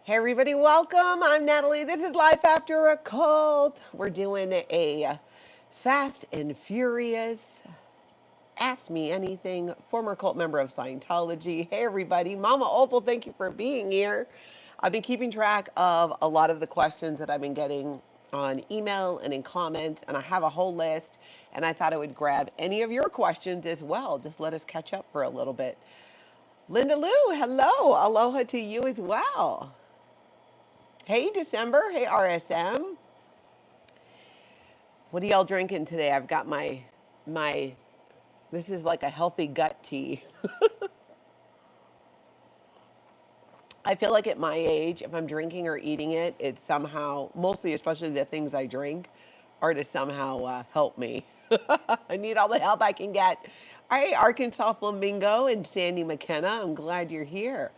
Hey everybody, welcome. I'm Natalie. This is Life After a Cult. We're doing a fast and furious Ask Me Anything, former cult member of Scientology. Hey everybody, Mama Opal, thank you for being here. I've been keeping track of a lot of the questions that I've been getting on email and in comments, and I have a whole list, and I thought I would grab any of your questions as well. Just let us catch up for a little bit. Linda Lou, hello. Aloha to you as well. Hey, December. Hey, RSM. What are y'all drinking today? I've got my this is like a healthy gut tea. I feel like at my age, if I'm drinking or eating it, it's somehow, mostly especially the things I drink, are to somehow help me. I need all the help I can get. All right, Arkansas Flamingo and Sandy McKenna, I'm glad you're here.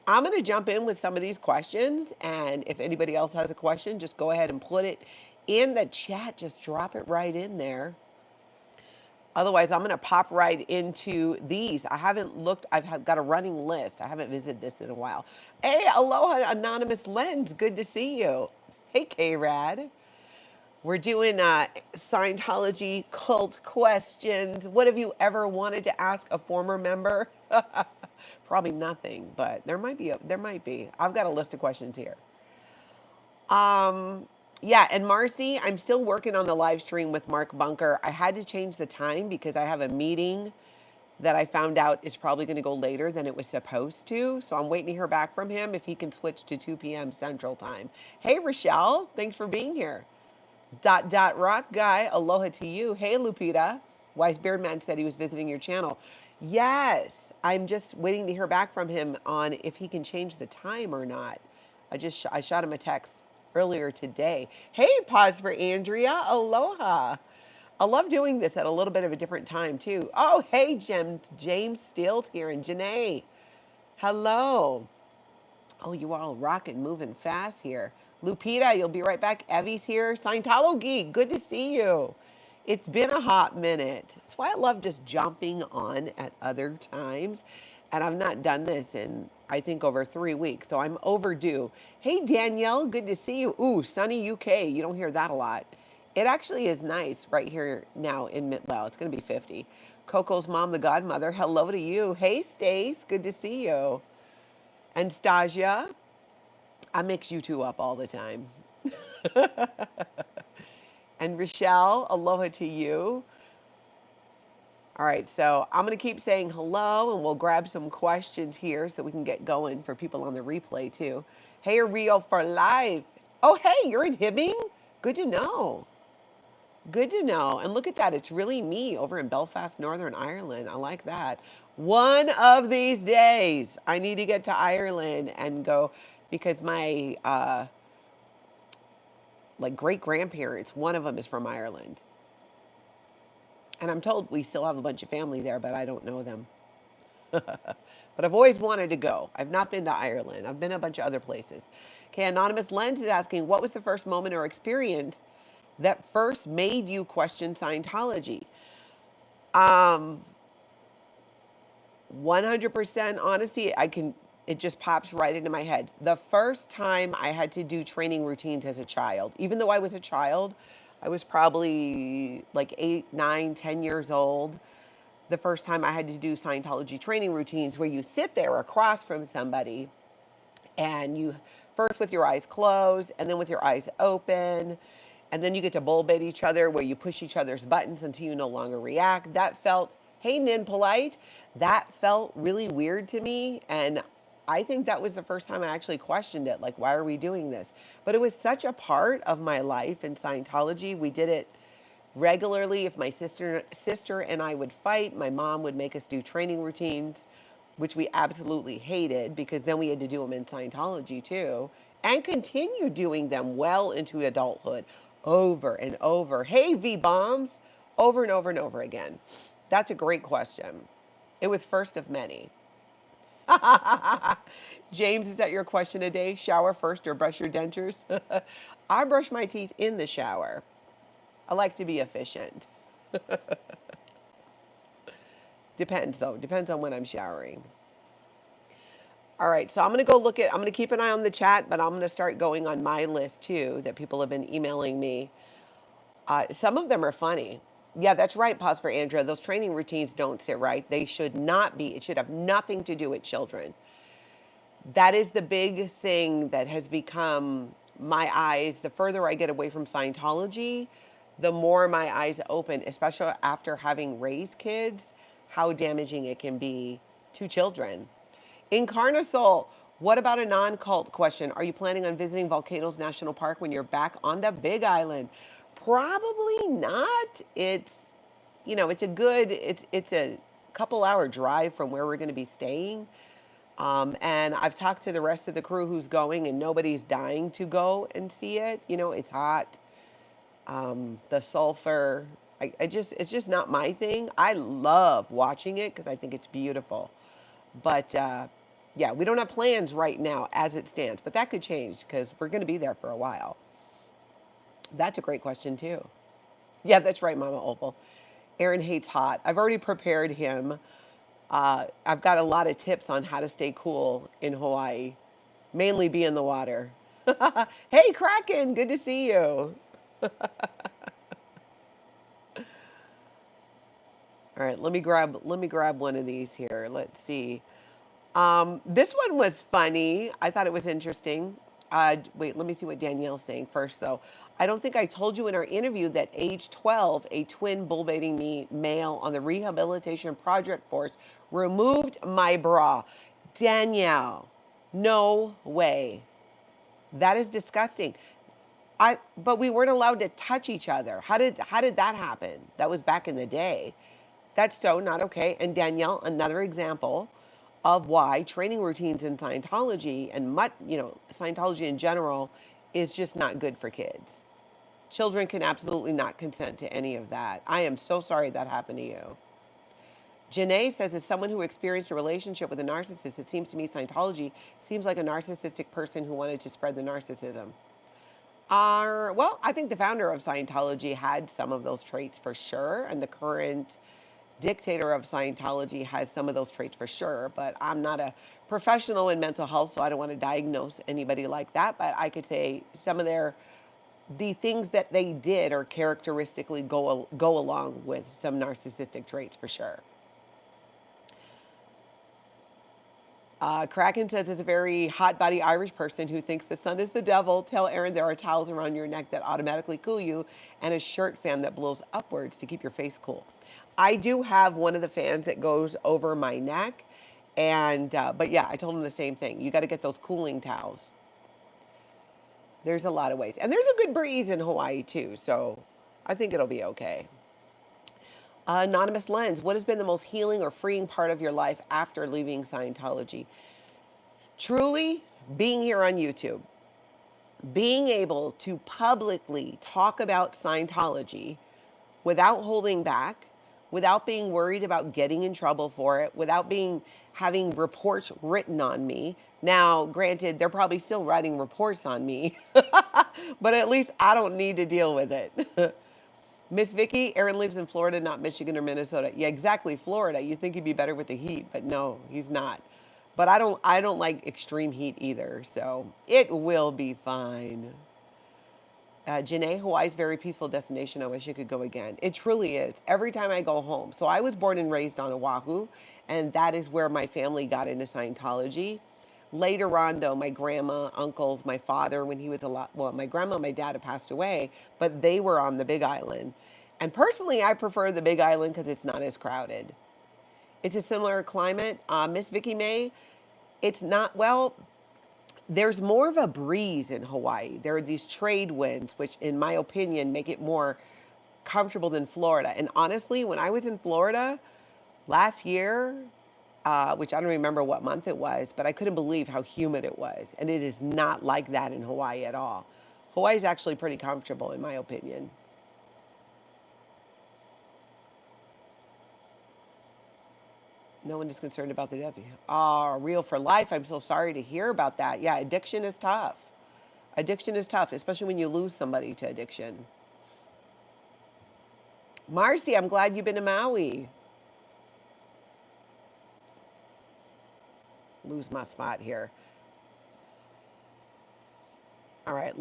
I'm going to jump in with some of these questions, and if anybody else has a question, just go ahead and put it in the chat. Just drop it right in there. Otherwise, I'm going to pop right into these. I haven't looked, got a running list. I haven't visited this in a while. Hey, aloha, Anonymous Lens. Good to see you. Hey, K-Rad. We're doing Scientology cult questions. What have you ever wanted to ask a former member? Probably nothing, but there might be. I've got a list of questions here. Yeah, and Marcy, I'm still working on the live stream with Mark Bunker. I had to change the time because I have a meeting that I found out is probably going to go later than it was supposed to. So I'm waiting to hear back from him if he can switch to 2 p.m. Central Time. Hey, Rochelle, thanks for being here. Rock guy, aloha to you. Hey, Lupita. Wise Beard Man said he was visiting your channel. Yes, I'm just waiting to hear back from him on if he can change the time or not. I shot him a text earlier today. Hey, pause for Andrea. Aloha. I love doing this at a little bit of a different time too. Oh, hey, James Steele's here and Janae. Hello. Oh, you are all rocking, moving fast here. Lupita, you'll be right back. Evie's here. Scientology, good to see you. It's been a hot minute. That's why I love just jumping on at other times. And I've not done this in, I think, over 3 weeks. So I'm overdue. Hey, Danielle, good to see you. Ooh, sunny UK. You don't hear that a lot. It actually is nice right here now in well, it's going to be 50. Coco's mom, the godmother. Hello to you. Hey, Stace, good to see you. And Stasia, I mix you two up all the time. And Rochelle, aloha to you. All right, so I'm going to keep saying hello, and we'll grab some questions here so we can get going for people on the replay, too. Hey, Rio for life. Oh, hey, you're in Hibbing? Good to know. Good to know. And look at that. It's really me over in Belfast, Northern Ireland. I like that. One of these days, I need to get to Ireland and go because my like great grandparents, one of them is from Ireland. And I'm told we still have a bunch of family there, but I don't know them. But I've always wanted to go. I've not been to Ireland. I've been a bunch of other places. Okay, Anonymous Lens is asking, what was the first moment or experience that first made you question Scientology? 100% honesty, it just pops right into my head. The first time I had to do training routines as a child, even though I was a child, I was probably like 8, 9, 10 years old. The first time I had to do Scientology training routines where you sit there across from somebody and you first with your eyes closed and then with your eyes open. And then you get to bullbait each other where you push each other's buttons until you no longer react. That felt, hey, Nin Polite, that felt really weird to me. And I think that was the first time I actually questioned it. Like, why are we doing this? But it was such a part of my life in Scientology. We did it regularly. If my sister and I would fight, my mom would make us do training routines, which we absolutely hated because then we had to do them in Scientology too, and continue doing them well into adulthood over and over. Hey, V-bombs, over and over and over again. That's a great question. It was first of many. James, is that your question a day? Shower first or brush your dentures? I brush my teeth in the shower. I like to be efficient. Depends, though. Depends on when I'm showering. All right, so I'm gonna go look at, I'm gonna keep an eye on the chat, but I'm gonna start going on my list too that people have been emailing me. Some of them are funny. Yeah, that's right, pause for Andrea. Those training routines don't sit right. They should not be. It should have nothing to do with children. That is the big thing that has become my eyes. The further I get away from Scientology, the more my eyes open, especially after having raised kids, how damaging it can be to children. Incarnasoul, what about a non-cult question? Are you planning on visiting Volcanoes National Park when you're back on the Big Island? Probably not. It's a good, it's a couple hour drive from where we're going to be staying. And I've talked to the rest of the crew who's going, and nobody's dying to go and see it. It's hot. The sulfur, it's just not my thing. I love watching it because I think it's beautiful. But yeah, we don't have plans right now as it stands, but that could change because we're going to be there for a while. That's a great question, too. Yeah, that's right, Mama Opal. Aaron hates hot. I've already prepared him. I've got a lot of tips on how to stay cool in Hawaii, mainly be in the water. Hey, Kraken, good to see you. All right, let me grab one of these here. Let's see. This one was funny. I thought it was interesting. Wait, let me see what Danielle's saying first, though. I don't think I told you in our interview that age 12, a twin bullbaiting me male on the rehabilitation project force removed my bra. Danielle, no way. That is disgusting. But we weren't allowed to touch each other. How did that happen? That was back in the day. That's so not okay. And Danielle, another example of why training routines in Scientology and Scientology in general is just not good for kids. Children can absolutely not consent to any of that. I am so sorry that happened to you. Janae says, as someone who experienced a relationship with a narcissist, it seems to me Scientology seems like a narcissistic person who wanted to spread the narcissism. Well, I think the founder of Scientology had some of those traits for sure, and the current dictator of Scientology has some of those traits for sure, but I'm not a professional in mental health, so I don't want to diagnose anybody like that. But I could say some of the things that they did are characteristically go along with some narcissistic traits for sure. Kraken says, it's a very hot body Irish person who thinks the sun is the devil. Tell Aaron there are towels around your neck that automatically cool you and a shirt fan that blows upwards to keep your face cool. I do have one of the fans that goes over my neck. But yeah, I told him the same thing. You got to get those cooling towels. There's a lot of ways. And there's a good breeze in Hawaii too. So I think it'll be okay. Anonymous Lens, what has been the most healing or freeing part of your life after leaving Scientology? Truly, being here on YouTube, being able to publicly talk about Scientology without holding back, without being worried about getting in trouble for it, without having reports written on me. Now, granted, they're probably still writing reports on me, but at least I don't need to deal with it. Miss Vicky, Aaron lives in Florida, not Michigan or Minnesota. Yeah, exactly, Florida. You think he'd be better with the heat, but no, he's not. But I don't like extreme heat either, so it will be fine. Janae, Hawaii's a very peaceful destination. I wish I could go again. It truly is. Every time I go home. So I was born and raised on Oahu, and that is where my family got into Scientology. Later on, though, my grandma, uncles, my father, when he was my grandma and my dad had passed away, but they were on the Big Island. And personally, I prefer the Big Island because it's not as crowded. It's a similar climate. Miss Vicky May, it's not, well, there's more of a breeze in Hawaii. There are these trade winds, which in my opinion make it more comfortable than Florida. And honestly, when I was in Florida last year, which I don't remember what month it was, but I couldn't believe how humid it was. And it is not like that in Hawaii at all. Hawaii is actually pretty comfortable in my opinion. No one is concerned about the death. Oh, real for life. I'm so sorry to hear about that. Yeah, addiction is tough. Addiction is tough, especially when you lose somebody to addiction. Marcy, I'm glad you've been to Maui. lose my spot here. All right,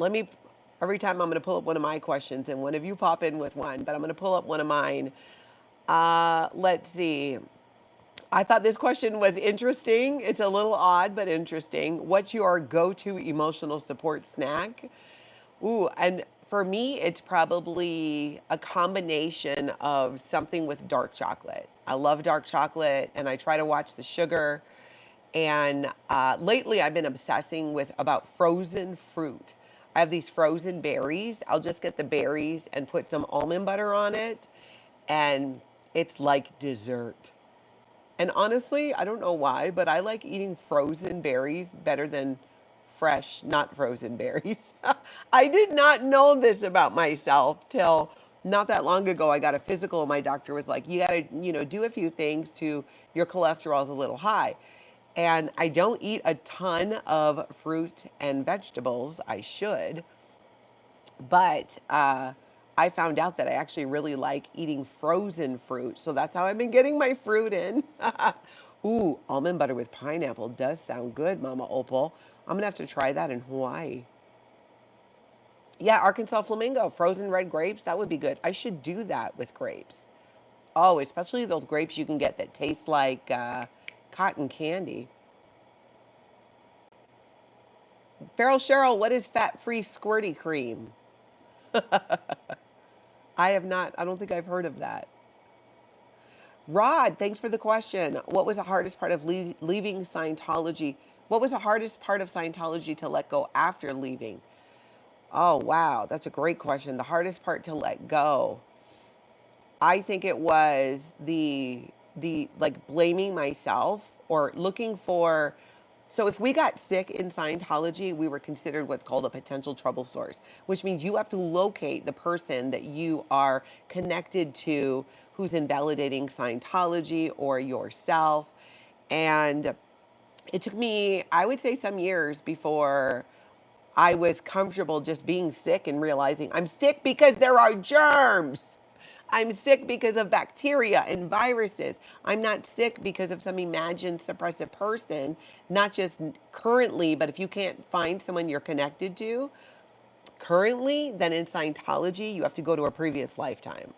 every time I'm going to pull up one of my questions and one of you pop in with one, but I'm going to pull up one of mine. Let's see. I thought this question was interesting. It's a little odd, but interesting. What's your go-to emotional support snack? Ooh, and for me, it's probably a combination of something with dark chocolate. I love dark chocolate, and I try to watch the sugar. And lately, I've been obsessing with about frozen fruit. I have these frozen berries. I'll just get the berries and put some almond butter on it, and it's like dessert. And honestly, I don't know why, but I like eating frozen berries better than fresh, not frozen berries. I did not know this about myself till not that long ago. I got a physical and my doctor was like, you got to, do a few things to your cholesterol is a little high. And I don't eat a ton of fruit and vegetables. I should. But I found out that I actually really like eating frozen fruit. So that's how I've been getting my fruit in. Ooh, almond butter with pineapple does sound good, Mama Opal. I'm going to have to try that in Hawaii. Yeah, Arkansas Flamingo, frozen red grapes, that would be good. I should do that with grapes. Oh, especially those grapes you can get that taste like cotton candy. Feral Cheryl, what is fat-free squirty cream? I don't think I've heard of that. Rod, thanks for the question. What was the hardest part of leaving Scientology? What was the hardest part of Scientology to let go after leaving? Oh, wow. That's a great question. The hardest part to let go. I think it was the like blaming myself or looking for. So if we got sick in Scientology, we were considered what's called a potential trouble source, which means you have to locate the person that you are connected to who's invalidating Scientology or yourself. And it took me, I would say, some years before I was comfortable just being sick and realizing I'm sick because there are germs. I'm sick because of bacteria and viruses. I'm not sick because of some imagined suppressive person, not just currently, but if you can't find someone you're connected to currently, then in Scientology, you have to go to a previous lifetime.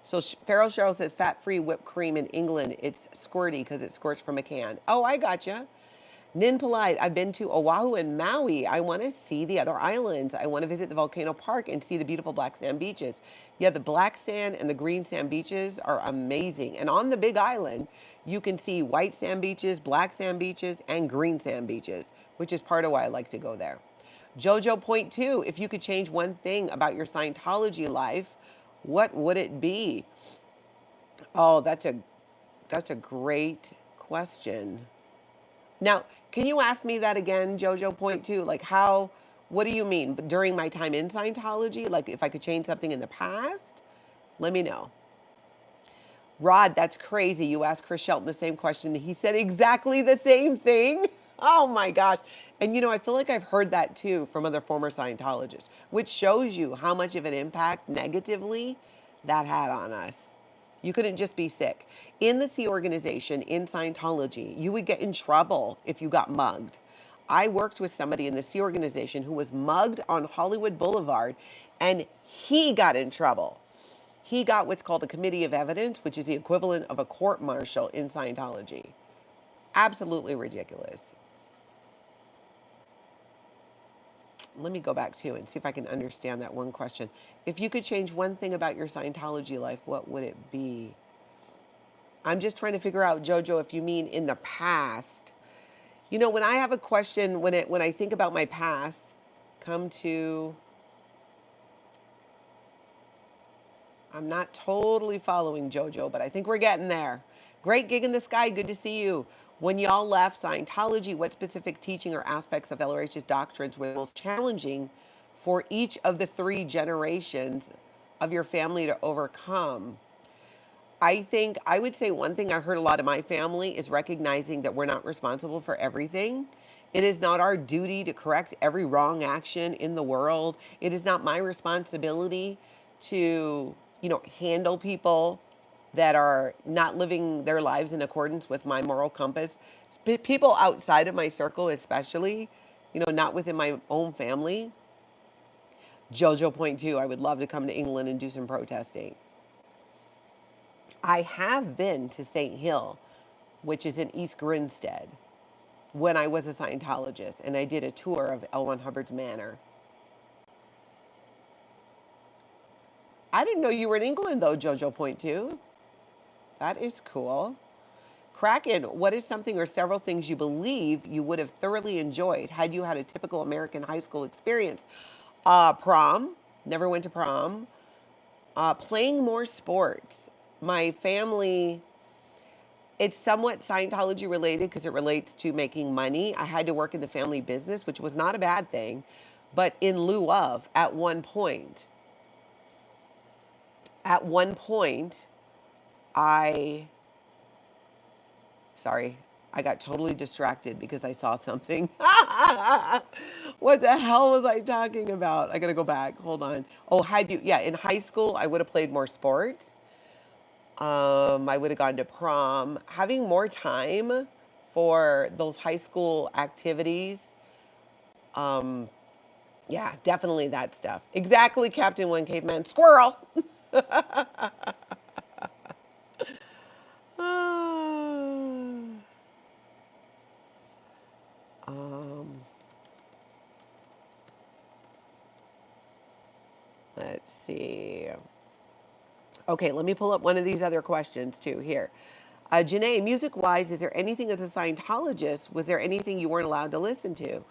So Feral Cheryl says fat-free whipped cream in England, it's squirty because it's squirts from a can. Oh, I gotcha. Nin Polite, I've been to Oahu and Maui. I want to see the other islands. I want to visit the volcano park and see the beautiful black sand beaches. Yeah, the black sand and the green sand beaches are amazing. And on the big island, you can see white sand beaches, black sand beaches, and green sand beaches, which is part of why I like to go there. Jojo Point 2, if you could change one thing about your Scientology life, what would it be? Oh, that's a great question. Now, can you ask me that again, Jojo Point 2? Like what do you mean? During my time in Scientology? Like if I could change something in the past? Let me know. Rod, that's crazy. You asked Chris Shelton the same question. He said exactly the same thing. Oh my gosh. And I feel like I've heard that too from other former Scientologists, which shows you how much of an impact negatively that had on us. You couldn't just be sick. In the Sea Organization, in Scientology, you would get in trouble if you got mugged. I worked with somebody in the Sea Organization who was mugged on Hollywood Boulevard, and he got in trouble. He got what's called a committee of evidence, which is the equivalent of a court-martial in Scientology. Absolutely ridiculous. Let me go back to and see if I can understand that one question. If you could change one thing about your Scientology life, what would it be? I'm just trying to figure out, Jojo, if you mean in the past. When I have a question, when I think about my past, I'm not totally following Jojo, but I think we're getting there. Great gig in the sky. Good to see you. When y'all left Scientology, what specific teaching or aspects of LRH's doctrines were most challenging for each of the 3 generations of your family to overcome? I would say one thing I heard a lot of my family is recognizing that we're not responsible for everything. It is not our duty to correct every wrong action in the world. It is not my responsibility to, handle people that are not living their lives in accordance with my moral compass. People outside of my circle, especially, not within my own family. Jojo point two, I would love to come to England and do some protesting. I have been to St. Hill, which is in East Grinstead, when I was a Scientologist, and I did a tour of L. Ron Hubbard's manor. I didn't know you were in England, though, Jojo point two. That is cool. Kraken, what is something or several things you believe you would have thoroughly enjoyed had you had a typical American high school experience? Prom. Never went to prom. Playing more sports. My family, it's somewhat Scientology related because it relates to making money. I had to work in the family business, which was not a bad thing, but in lieu of, at one point, sorry, I got totally distracted because I saw something. What the hell was I talking about? I gotta go back. Hold on. Oh, in high school, I would have played more sports. I would have gone to prom. Having more time for those high school activities. Yeah, definitely that stuff. Exactly, Captain One Caveman. Squirrel. Let's see. Okay, let me pull up one of these other questions too here. Janae, music-wise, is there anything as a Scientologist, was there anything you weren't allowed to listen to?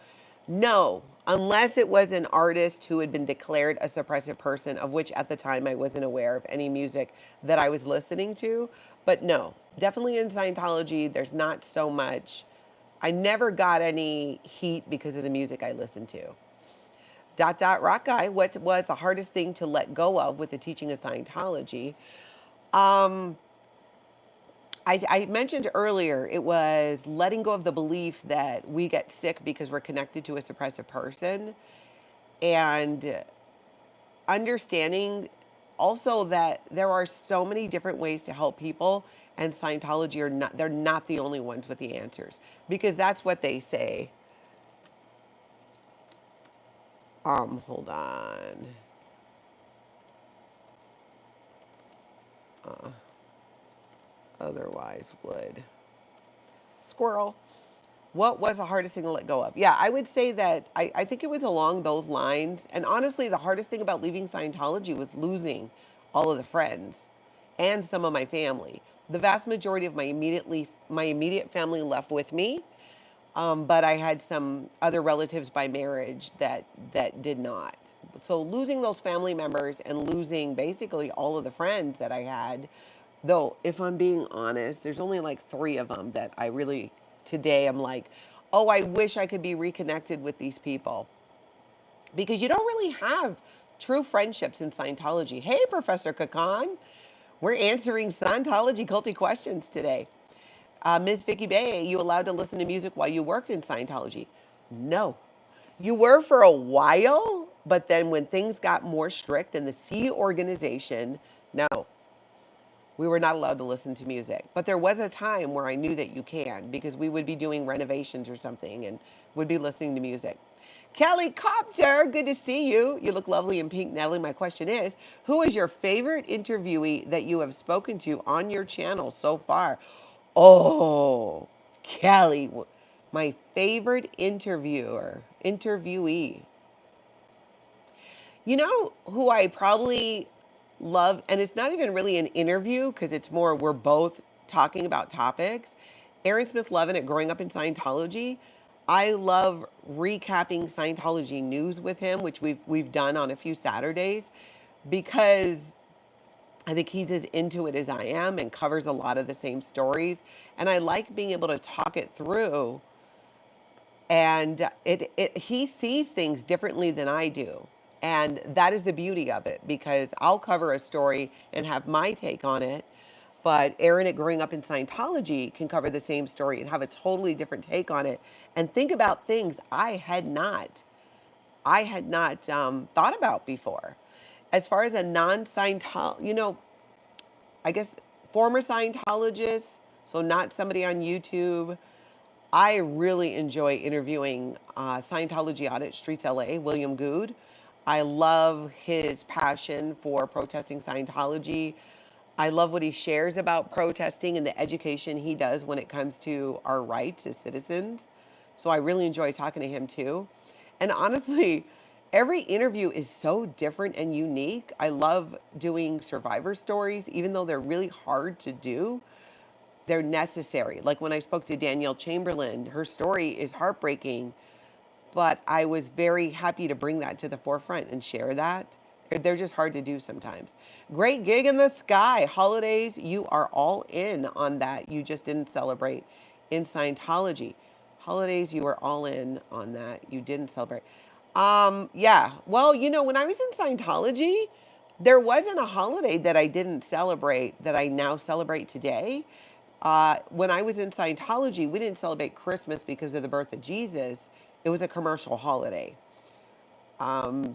No, unless it was an artist who had been declared a suppressive person, of which at the time I wasn't aware of any music that I was listening to. But no, definitely in Scientology, there's not so much. I never got any heat because of the music I listened to. Rock guy, what was the hardest thing to let go of with the teaching of Scientology? I mentioned earlier, it was letting go of the belief that we get sick because we're connected to a suppressive person, and understanding also that there are so many different ways to help people, and Scientology they're not the only ones with the answers, because that's what they say. Hold on. Otherwise would. Squirrel. What was the hardest thing to let go of? Yeah, I would say that I think it was along those lines. And honestly, the hardest thing about leaving Scientology was losing all of the friends and some of my family. The vast majority of my immediate family left with me, but I had some other relatives by marriage that did not. So losing those family members and losing basically all of the friends that I had, though, if I'm being honest, there's only like 3 of them that I really, today I'm like, oh, I wish I could be reconnected with these people. Because you don't really have true friendships in Scientology. Hey, Professor Kakan. We're answering Scientology culty questions today. Ms. Vicky Bay, you allowed to listen to music while you worked in Scientology? No. You were for a while, but then when things got more strict in the C organization, no, we were not allowed to listen to music. But there was a time where I knew that you can, because we would be doing renovations or something and would be listening to music. Kelly Copter, good to see you. You look lovely in pink, Natalie. My question is, who is your favorite interviewee that you have spoken to on your channel so far? Oh, Kelly, my favorite interviewee. You know who I probably love, and it's not even really an interview because it's more we're both talking about topics. Aaron Smith Levin at Growing Up in Scientology. I love recapping Scientology news with him, which we've done on a few Saturdays, because I think he's as into it as I am and covers a lot of the same stories. And I like being able to talk it through. And he sees things differently than I do. And that is the beauty of it, because I'll cover a story and have my take on it. But Aaron at Growing Up in Scientology can cover the same story and have a totally different take on it and think about things I had not thought about before. As far as a non-Scientology, I guess former Scientologists, so not somebody on YouTube. I really enjoy interviewing Scientology Audit Streets LA, William Good. I love his passion for protesting Scientology. I love what he shares about protesting and the education he does when it comes to our rights as citizens. So I really enjoy talking to him too. And honestly, every interview is so different and unique. I love doing survivor stories, even though they're really hard to do. They're necessary. Like when I spoke to Danielle Chamberlain, her story is heartbreaking, but I was very happy to bring that to the forefront and share that. They're just hard to do sometimes. Great gig in the sky. Holidays, you are all in on that. You just didn't celebrate in Scientology. Holidays, you were all in on that. You didn't celebrate. Yeah. Well, you know, when I was in Scientology, there wasn't a holiday that I didn't celebrate that I now celebrate today. When I was in Scientology, we didn't celebrate Christmas because of the birth of Jesus. It was a commercial holiday.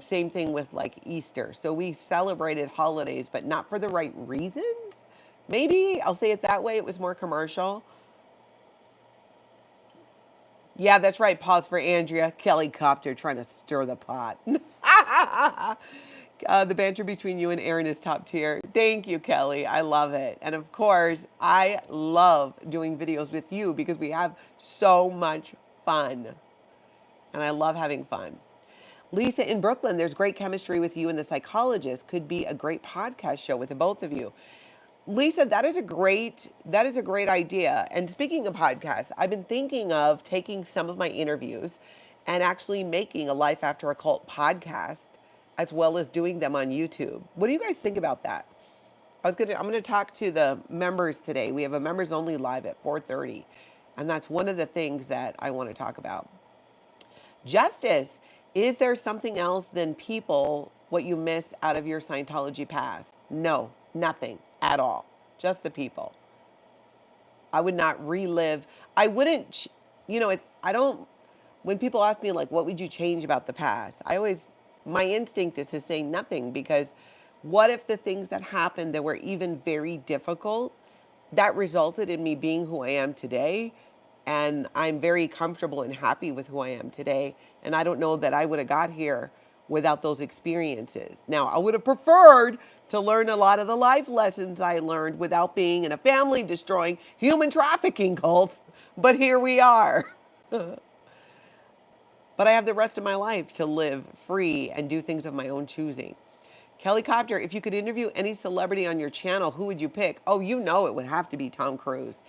Same thing with like Easter. So we celebrated holidays, but not for the right reasons. Maybe I'll say it that way. It was more commercial. Yeah, that's right. Pause for Andrea. Kelly Copter trying to stir the pot. The banter between you and Aaron is top tier. Thank you, Kelly. I love it. And of course, I love doing videos with you because we have so much fun. And I love having fun. Lisa in Brooklyn, there's great chemistry with you and the psychologist. Could be a great podcast show with the both of you. Lisa, that is a great idea. And speaking of podcasts, I've been thinking of taking some of my interviews and actually making a Life After a Cult podcast, as well as doing them on YouTube. What do you guys think about that? I'm gonna talk to the members today. We have a members only live at 4:30, and that's one of the things that I want to talk about. Justice, is there something else than people what you miss out of your Scientology past? No, nothing at all. Just the people. I would not relive. I wouldn't, I don't, when people ask me like, what would you change about the past? My instinct is to say nothing, because what if the things that happened that were even very difficult, that resulted in me being who I am today? And I'm very comfortable and happy with who I am today. And I don't know that I would have got here without those experiences. Now, I would have preferred to learn a lot of the life lessons I learned without being in a family destroying human trafficking cult. But here we are. But I have the rest of my life to live free and do things of my own choosing. Kelly Copter, if you could interview any celebrity on your channel, who would you pick? Oh, you know it would have to be Tom Cruise.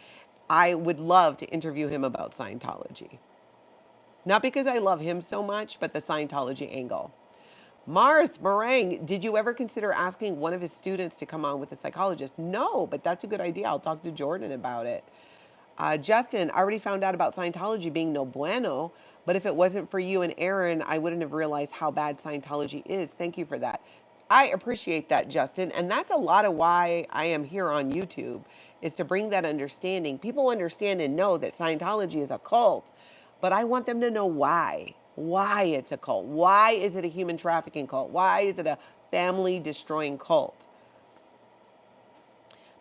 I would love to interview him about Scientology. Not because I love him so much, but the Scientology angle. Marth Meringue, did you ever consider asking one of his students to come on with a psychologist? No, but that's a good idea. I'll talk to Jordan about it. Justin, I already found out about Scientology being no bueno, but if it wasn't for you and Aaron, I wouldn't have realized how bad Scientology is. Thank you for that. I appreciate that, Justin. And that's a lot of why I am here on YouTube, is to bring that understanding. People understand and know that Scientology is a cult, but I want them to know why. Why it's a cult. Why is it a human trafficking cult? Why is it a family destroying cult?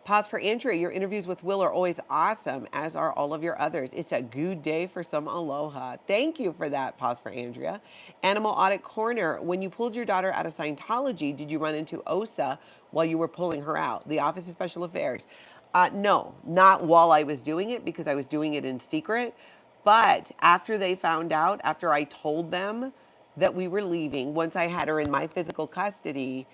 Pause for Andrea. Your interviews with Will are always awesome, as are all of your others. It's a good day for some aloha. Thank you for that, Pause for Andrea. Animal Audit Corner. When you pulled your daughter out of Scientology, did you run into OSA while you were pulling her out? The Office of Special Affairs. No, not while I was doing it, because I was doing it in secret. But after they found out, after I told them that we were leaving, once I had her in my physical custody,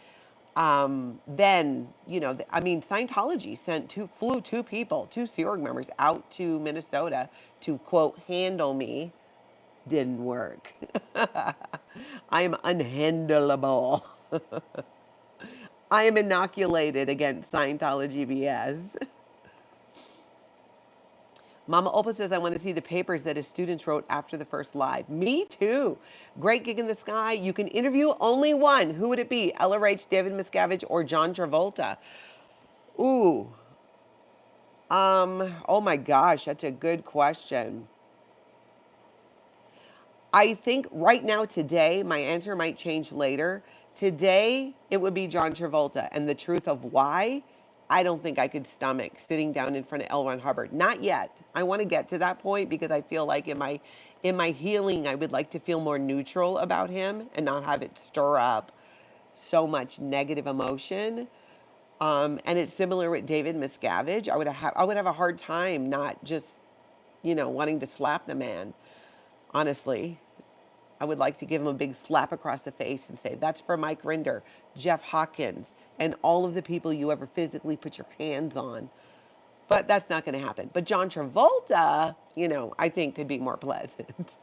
then, Scientology flew two people, two Sea Org members out to Minnesota to, quote, handle me. Didn't work. I am unhandleable. I am inoculated against Scientology BS. Mama Opa says, I want to see the papers that his students wrote after the first live. Me too. Great gig in the sky. You can interview only one. Who would it be? LRH, David Miscavige, or John Travolta? Ooh. Oh my gosh, that's a good question. I think right now, today, my answer might change later. Today, it would be John Travolta. And the truth of why I don't think I could stomach sitting down in front of L. Ron Hubbard. Not yet. I want to get to that point because I feel like in my healing, I would like to feel more neutral about him and not have it stir up so much negative emotion. And it's similar with David Miscavige. I would have a hard time not just, wanting to slap the man. Honestly, I would like to give him a big slap across the face and say, that's for Mike Rinder, Jeff Hawkins, and all of the people you ever physically put your hands on. But that's not going to happen. But John Travolta, I think could be more pleasant.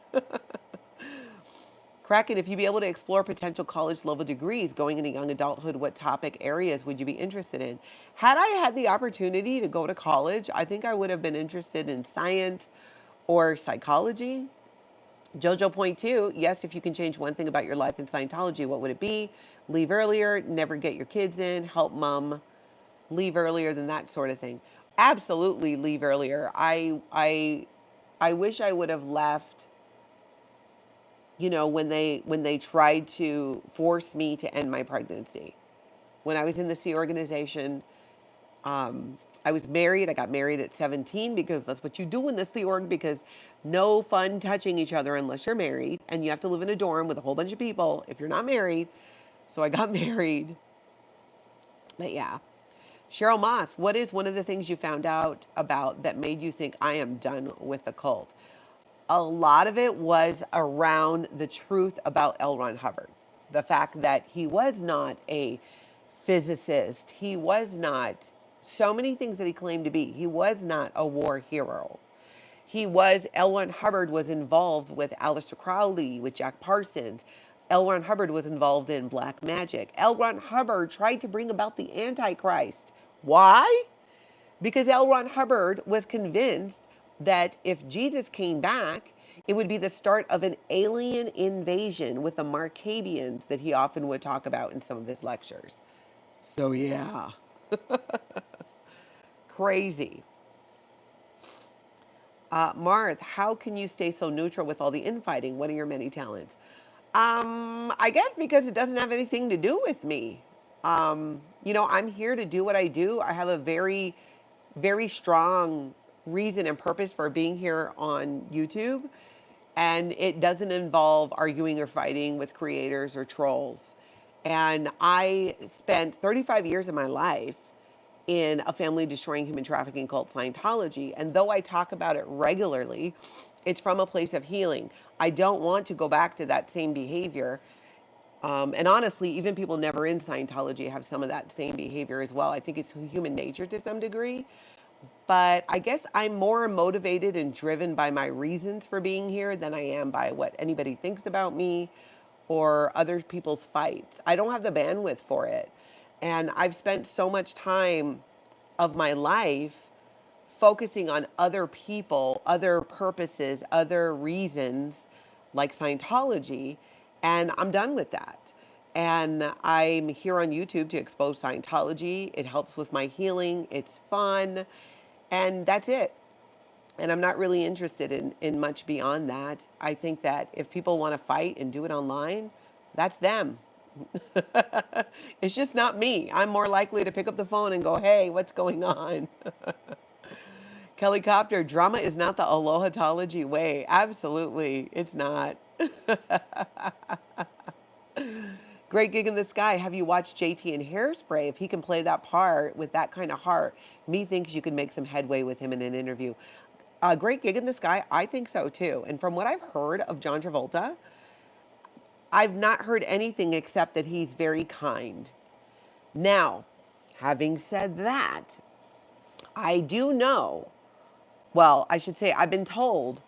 Kraken, if you'd be able to explore potential college level degrees going into young adulthood, what topic areas would you be interested in? Had I had the opportunity to go to college, I think I would have been interested in science or psychology. Jojo point two, yes, if you can change one thing about your life in Scientology, what would it be? Leave earlier, never get your kids in, help mom leave earlier than that sort of thing. Absolutely leave earlier. I wish I would have left, when they tried to force me to end my pregnancy. When I was in the Sea organization, I was married. I got married at 17 because that's what you do in the Sea org, because no fun touching each other unless you're married, and you have to live in a dorm with a whole bunch of people if you're not married. So I got married. But yeah. Cheryl Moss, what is one of the things you found out about that made you think I am done with the cult? A lot of it was around the truth about L. Ron Hubbard. The fact that he was not a physicist. He was not so many things that he claimed to be. He was not a war hero. L. Ron Hubbard was involved with Aleister Crowley, with Jack Parsons. L. Ron Hubbard was involved in black magic. L. Ron Hubbard tried to bring about the Antichrist. Why? Because L. Ron Hubbard was convinced that if Jesus came back, it would be the start of an alien invasion with the Markabians that he often would talk about in some of his lectures. So yeah, crazy. Marth, how can you stay so neutral with all the infighting? What are your many talents? I guess because it doesn't have anything to do with me. I'm here to do what I do. I have a very, very strong reason and purpose for being here on YouTube. And it doesn't involve arguing or fighting with creators or trolls. And I spent 35 years of my life in a family destroying human trafficking cult, Scientology. And though I talk about it regularly, it's from a place of healing. I don't want to go back to that same behavior. And honestly, even people never in Scientology have some of that same behavior as well. I think it's human nature to some degree. But I guess I'm more motivated and driven by my reasons for being here than I am by what anybody thinks about me or other people's fights. I don't have the bandwidth for it. And I've spent so much time of my life focusing on other people, other purposes, other reasons, like Scientology, and I'm done with that. And I'm here on YouTube to expose Scientology. It helps with my healing. It's fun. And that's it. And I'm not really interested in much beyond that. I think that if people want to fight and do it online, that's them. It's just not me. I'm more likely to pick up the phone and go, hey, what's going on? Kelly Copter, drama is not the Alohatology way. Absolutely, it's not. Great gig in the sky. Have you watched JT in Hairspray? If he can play that part with that kind of heart, me thinks you can make some headway with him in an interview. Great gig in the sky. I think so too. And from what I've heard of John Travolta, I've not heard anything except that he's very kind. Now, having said that, I do know, well, I should say I've been told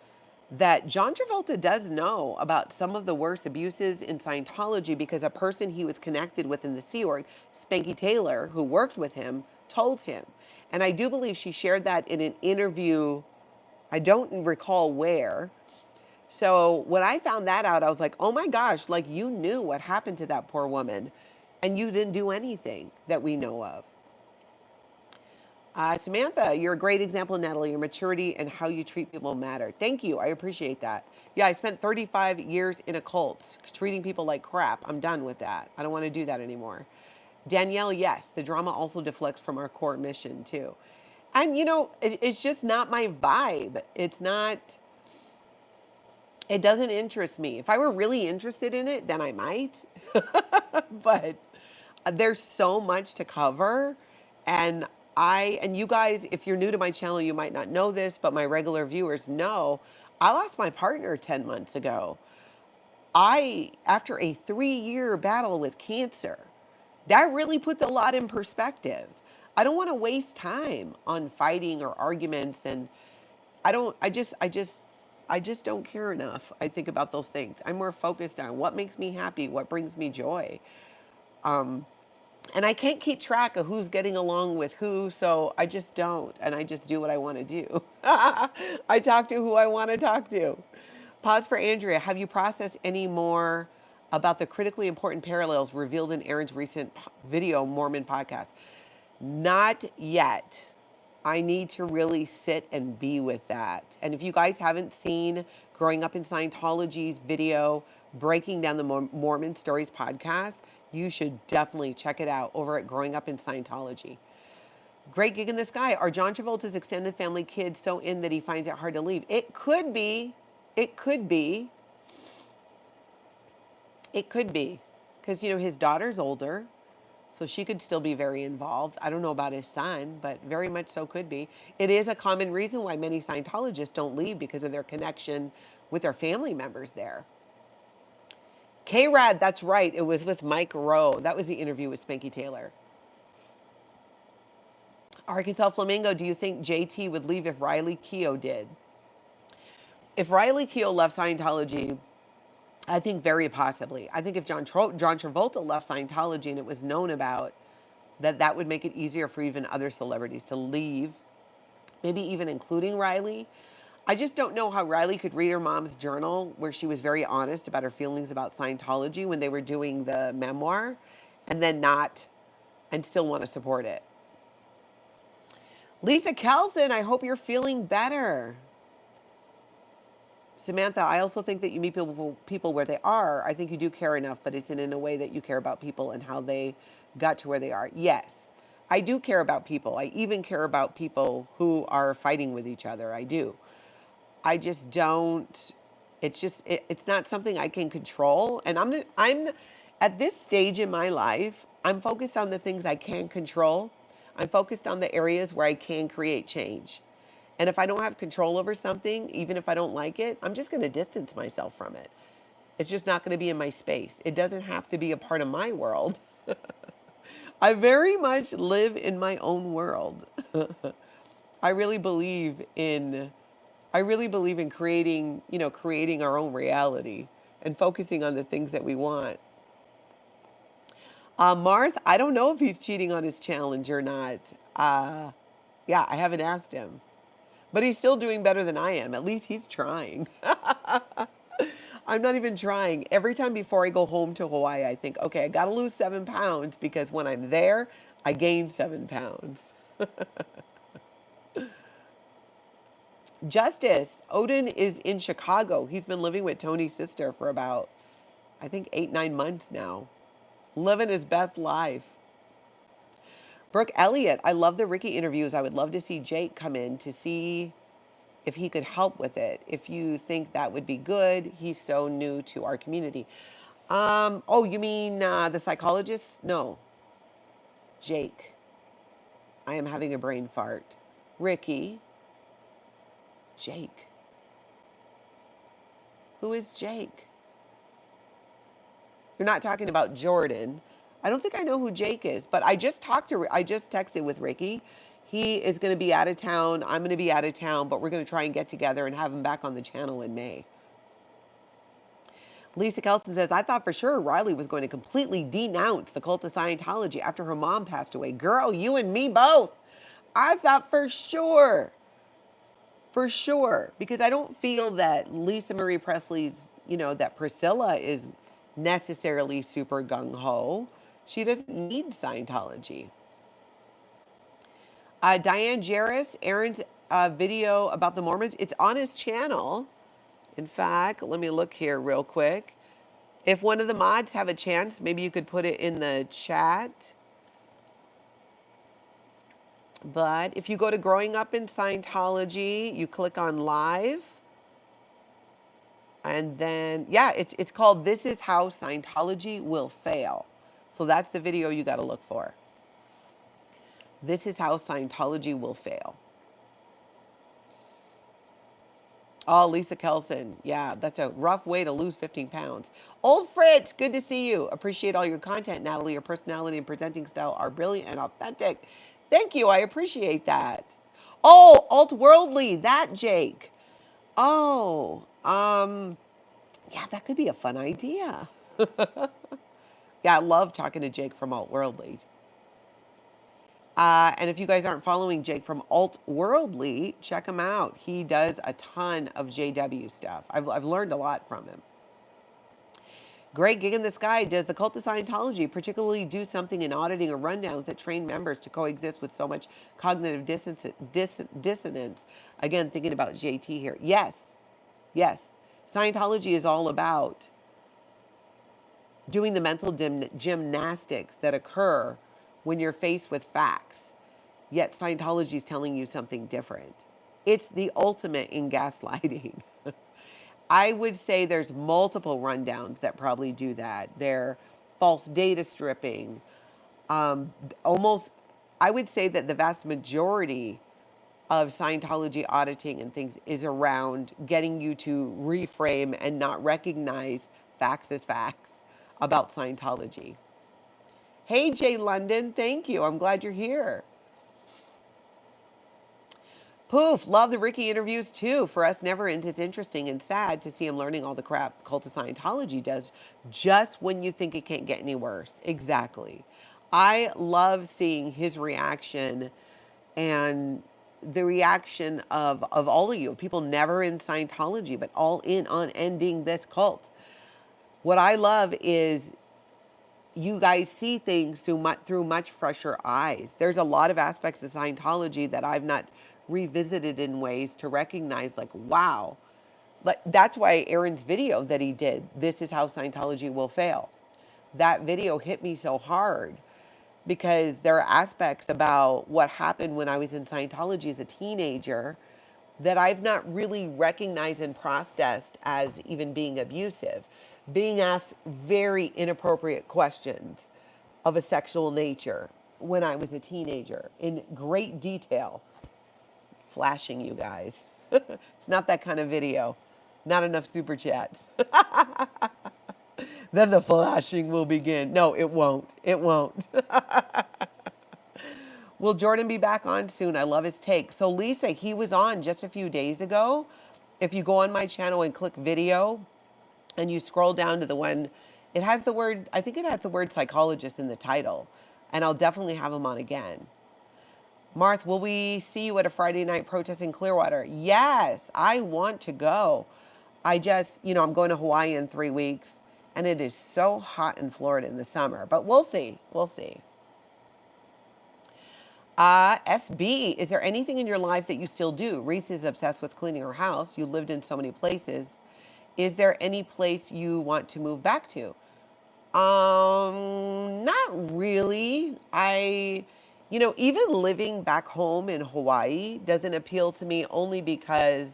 that John Travolta does know about some of the worst abuses in Scientology because a person he was connected with in the Sea Org, Spanky Taylor, who worked with him, told him. And I do believe she shared that in an interview, I don't recall where. So when I found that out, I was like, oh my gosh, like you knew what happened to that poor woman and you didn't do anything that we know of. Samantha, you're a great example, Natalie. Your maturity and how you treat people matter. Thank you. I appreciate that. Yeah, I spent 35 years in a cult treating people like crap. I'm done with that. I don't want to do that anymore. Danielle, yes, the drama also deflects from our core mission too. And you know, it's just not my vibe. It's not, it doesn't interest me. If I were really interested in it, then I might. But there's so much to cover. And and you guys, if you're new to my channel, you might not know this, but my regular viewers know I lost my partner 10 months ago. After a 3-year battle with cancer, that really puts a lot in perspective. I don't want to waste time on fighting or arguments, and I just don't care enough. I think about those things. I'm more focused on what makes me happy, what brings me joy. Um, and I can't keep track of who's getting along with who, so I just don't, and I just do what I want to do. I talk to who I want to talk to. Pause for Andrea. Have you processed any more about the critically important parallels revealed in Aaron's recent video, Mormon podcast? Not yet. I need to really sit and be with that. And if you guys haven't seen Growing Up in Scientology's video, Breaking Down the Mormon Stories podcast, you should definitely check it out over at Growing Up in Scientology. Great gig in the sky. Are John Travolta's extended family kids so in that he finds it hard to leave? It could be. It could be. It could be. Because, you know, his daughter's older, so she could still be very involved. I don't know about his son, but very much so could be. It is a common reason why many Scientologists don't leave, because of their connection with their family members there. K-Rad, that's right. It was with Mike Rowe. That was the interview with Spanky Taylor. Arkansas Flamingo, do you think JT would leave if Riley Keough did? If Riley Keough left Scientology, I think very possibly. I think if John Travolta left Scientology and it was known about, that would make it easier for even other celebrities to leave, maybe even including Riley. I just don't know how Riley could read her mom's journal, where she was very honest about her feelings about Scientology when they were doing the memoir, and then not, and still want to support it. Lisa Kelson, I hope you're feeling better. Samantha, I also think that you meet people where they are. I think you do care enough, but it's in a way that you care about people and how they got to where they are. Yes, I do care about people. I even care about people who are fighting with each other. I do. I just don't, it's not something I can control. And I'm at this stage in my life, I'm focused on the things I can control. I'm focused on the areas where I can create change. And if I don't have control over something, even if I don't like it, I'm just going to distance myself from it. It's just not going to be in my space. It doesn't have to be a part of my world. I very much live in my own world. I really believe in creating, creating our own reality and focusing on the things that we want. Marth, I don't know if he's cheating on his challenge or not. Yeah, I haven't asked him. But he's still doing better than I am. At least he's trying. I'm not even trying. Every time before I go home to Hawaii, I think, okay, I got to lose 7 pounds, because when I'm there, I gain 7 pounds. Justice, Odin is in Chicago. He's been living with Tony's sister for about, I think, 8-9 months now. Living his best life. Brooke Elliott, I love the Ricky interviews. I would love to see Jake come in to see if he could help with it. If you think that would be good, he's so new to our community. Oh, you mean the psychologist? No. Jake. I am having a brain fart. Ricky. Jake. Who is Jake? You're not talking about Jordan. I don't think I know who Jake is, but I just texted with Ricky. He is going to be out of town. I'm going to be out of town, but we're going to try and get together and have him back on the channel in May. Lisa Kelson says, I thought for sure Riley was going to completely denounce the cult of Scientology after her mom passed away. Girl, you and me both. I thought for sure. For sure. Because I don't feel that Lisa Marie Presley's, that Priscilla is necessarily super gung-ho. She doesn't need Scientology. Diane Jarris, Aaron's video about the Mormons, it's on his channel. In fact, let me look here real quick. If one of the mods have a chance, maybe you could put it in the chat. But if you go to Growing Up in Scientology, you click on live. And then, yeah, it's called This Is How Scientology Will Fail. So that's the video you got to look for. This is how Scientology will fail. Oh, Lisa Kelson. Yeah, that's a rough way to lose 15 pounds. Old Fritz, good to see you. Appreciate all your content, Natalie. Your personality and presenting style are brilliant and authentic. Thank you. I appreciate that. Oh, alt-worldly, that Jake. Oh, yeah, that could be a fun idea. Yeah, I love talking to Jake from alt-worldly. And if you guys aren't following Jake from Alt-Worldly, check him out. He does a ton of JW stuff. I've learned a lot from him. Great gig in the sky. Does the cult of Scientology particularly do something in auditing or rundowns that train members to coexist with so much cognitive dissonance? Again, thinking about JT here. Yes, yes. Scientology is all about doing the mental gymnastics that occur when you're faced with facts, yet Scientology is telling you something different. It's the ultimate in gaslighting. I would say there's multiple rundowns that probably do that. They're false data stripping. Almost, I would say that the vast majority of Scientology auditing and things is around getting you to reframe and not recognize facts as facts about Scientology. Hey, Jay London, thank you. I'm glad you're here. Poof, love the Ricky interviews too. For us never ends, it's interesting and sad to see him learning all the crap Cult of Scientology does just when you think it can't get any worse. Exactly. I love seeing his reaction and the reaction of all of you, people never in Scientology, but all in on ending this cult. What I love is you guys see things through much fresher eyes. There's a lot of aspects of Scientology that I've not revisited in ways to recognize, like, wow. Like, that's why Aaron's video that he did, This Is How Scientology Will Fail, that video hit me so hard because there are aspects about what happened when I was in Scientology as a teenager that I've not really recognized and processed as even being abusive. Being asked very inappropriate questions of a sexual nature when I was a teenager in great detail. Flashing you guys. It's not that kind of video. Not enough super chats. Then the flashing will begin. No, it won't. It won't. Will Jordan be back on soon? I love his take. So Lisa, he was on just a few days ago. If you go on my channel and click video and you scroll down to the one, it has the word, I think it has the word psychologist in the title. And I'll definitely have him on again. Marth, will we see you at a Friday night protest in Clearwater? Yes, I want to go. I just, I'm going to Hawaii in 3 weeks, and it is so hot in Florida in the summer. But we'll see. We'll see. SB, is there anything in your life that you still do? Reese is obsessed with cleaning her house. You lived in so many places. Is there any place you want to move back to? Not really. Even living back home in Hawaii doesn't appeal to me only because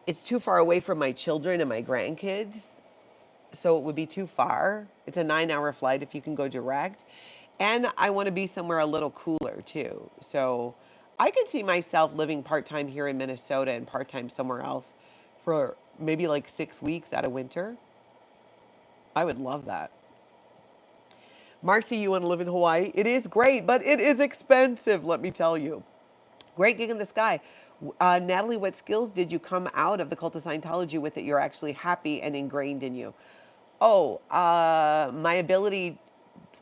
it's too far away from my children and my grandkids. So it would be too far. It's a 9-hour flight if you can go direct. And I want to be somewhere a little cooler too. So I could see myself living part-time here in Minnesota and part-time somewhere else for maybe like 6 weeks out of winter. I would love that. Marcy, you want to live in Hawaii? It is great, but it is expensive, let me tell you. Great gig in the sky. Natalie, what skills did you come out of the Cult of Scientology with that you're actually happy and ingrained in you? Oh, my ability,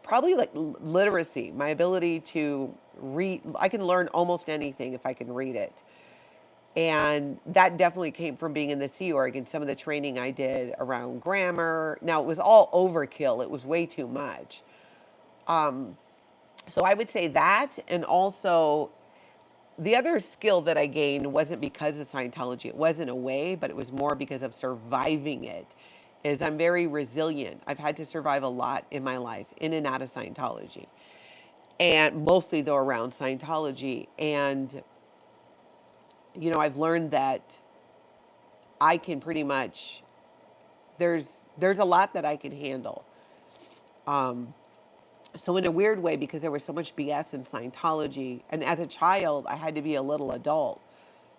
probably like literacy, my ability to read. I can learn almost anything if I can read it. And that definitely came from being in the Sea Org and some of the training I did around grammar. Now, it was all overkill. It was way too much. So I would say that, and also the other skill that I gained wasn't because of Scientology. It wasn't a way, but it was more because of surviving it, is I'm very resilient. I've had to survive a lot in my life, in and out of Scientology. and mostly though around Scientology. And, I've learned that I can pretty much, there's a lot that I can handle. Um, so in a weird way, because there was so much BS in Scientology, and as a child, I had to be a little adult.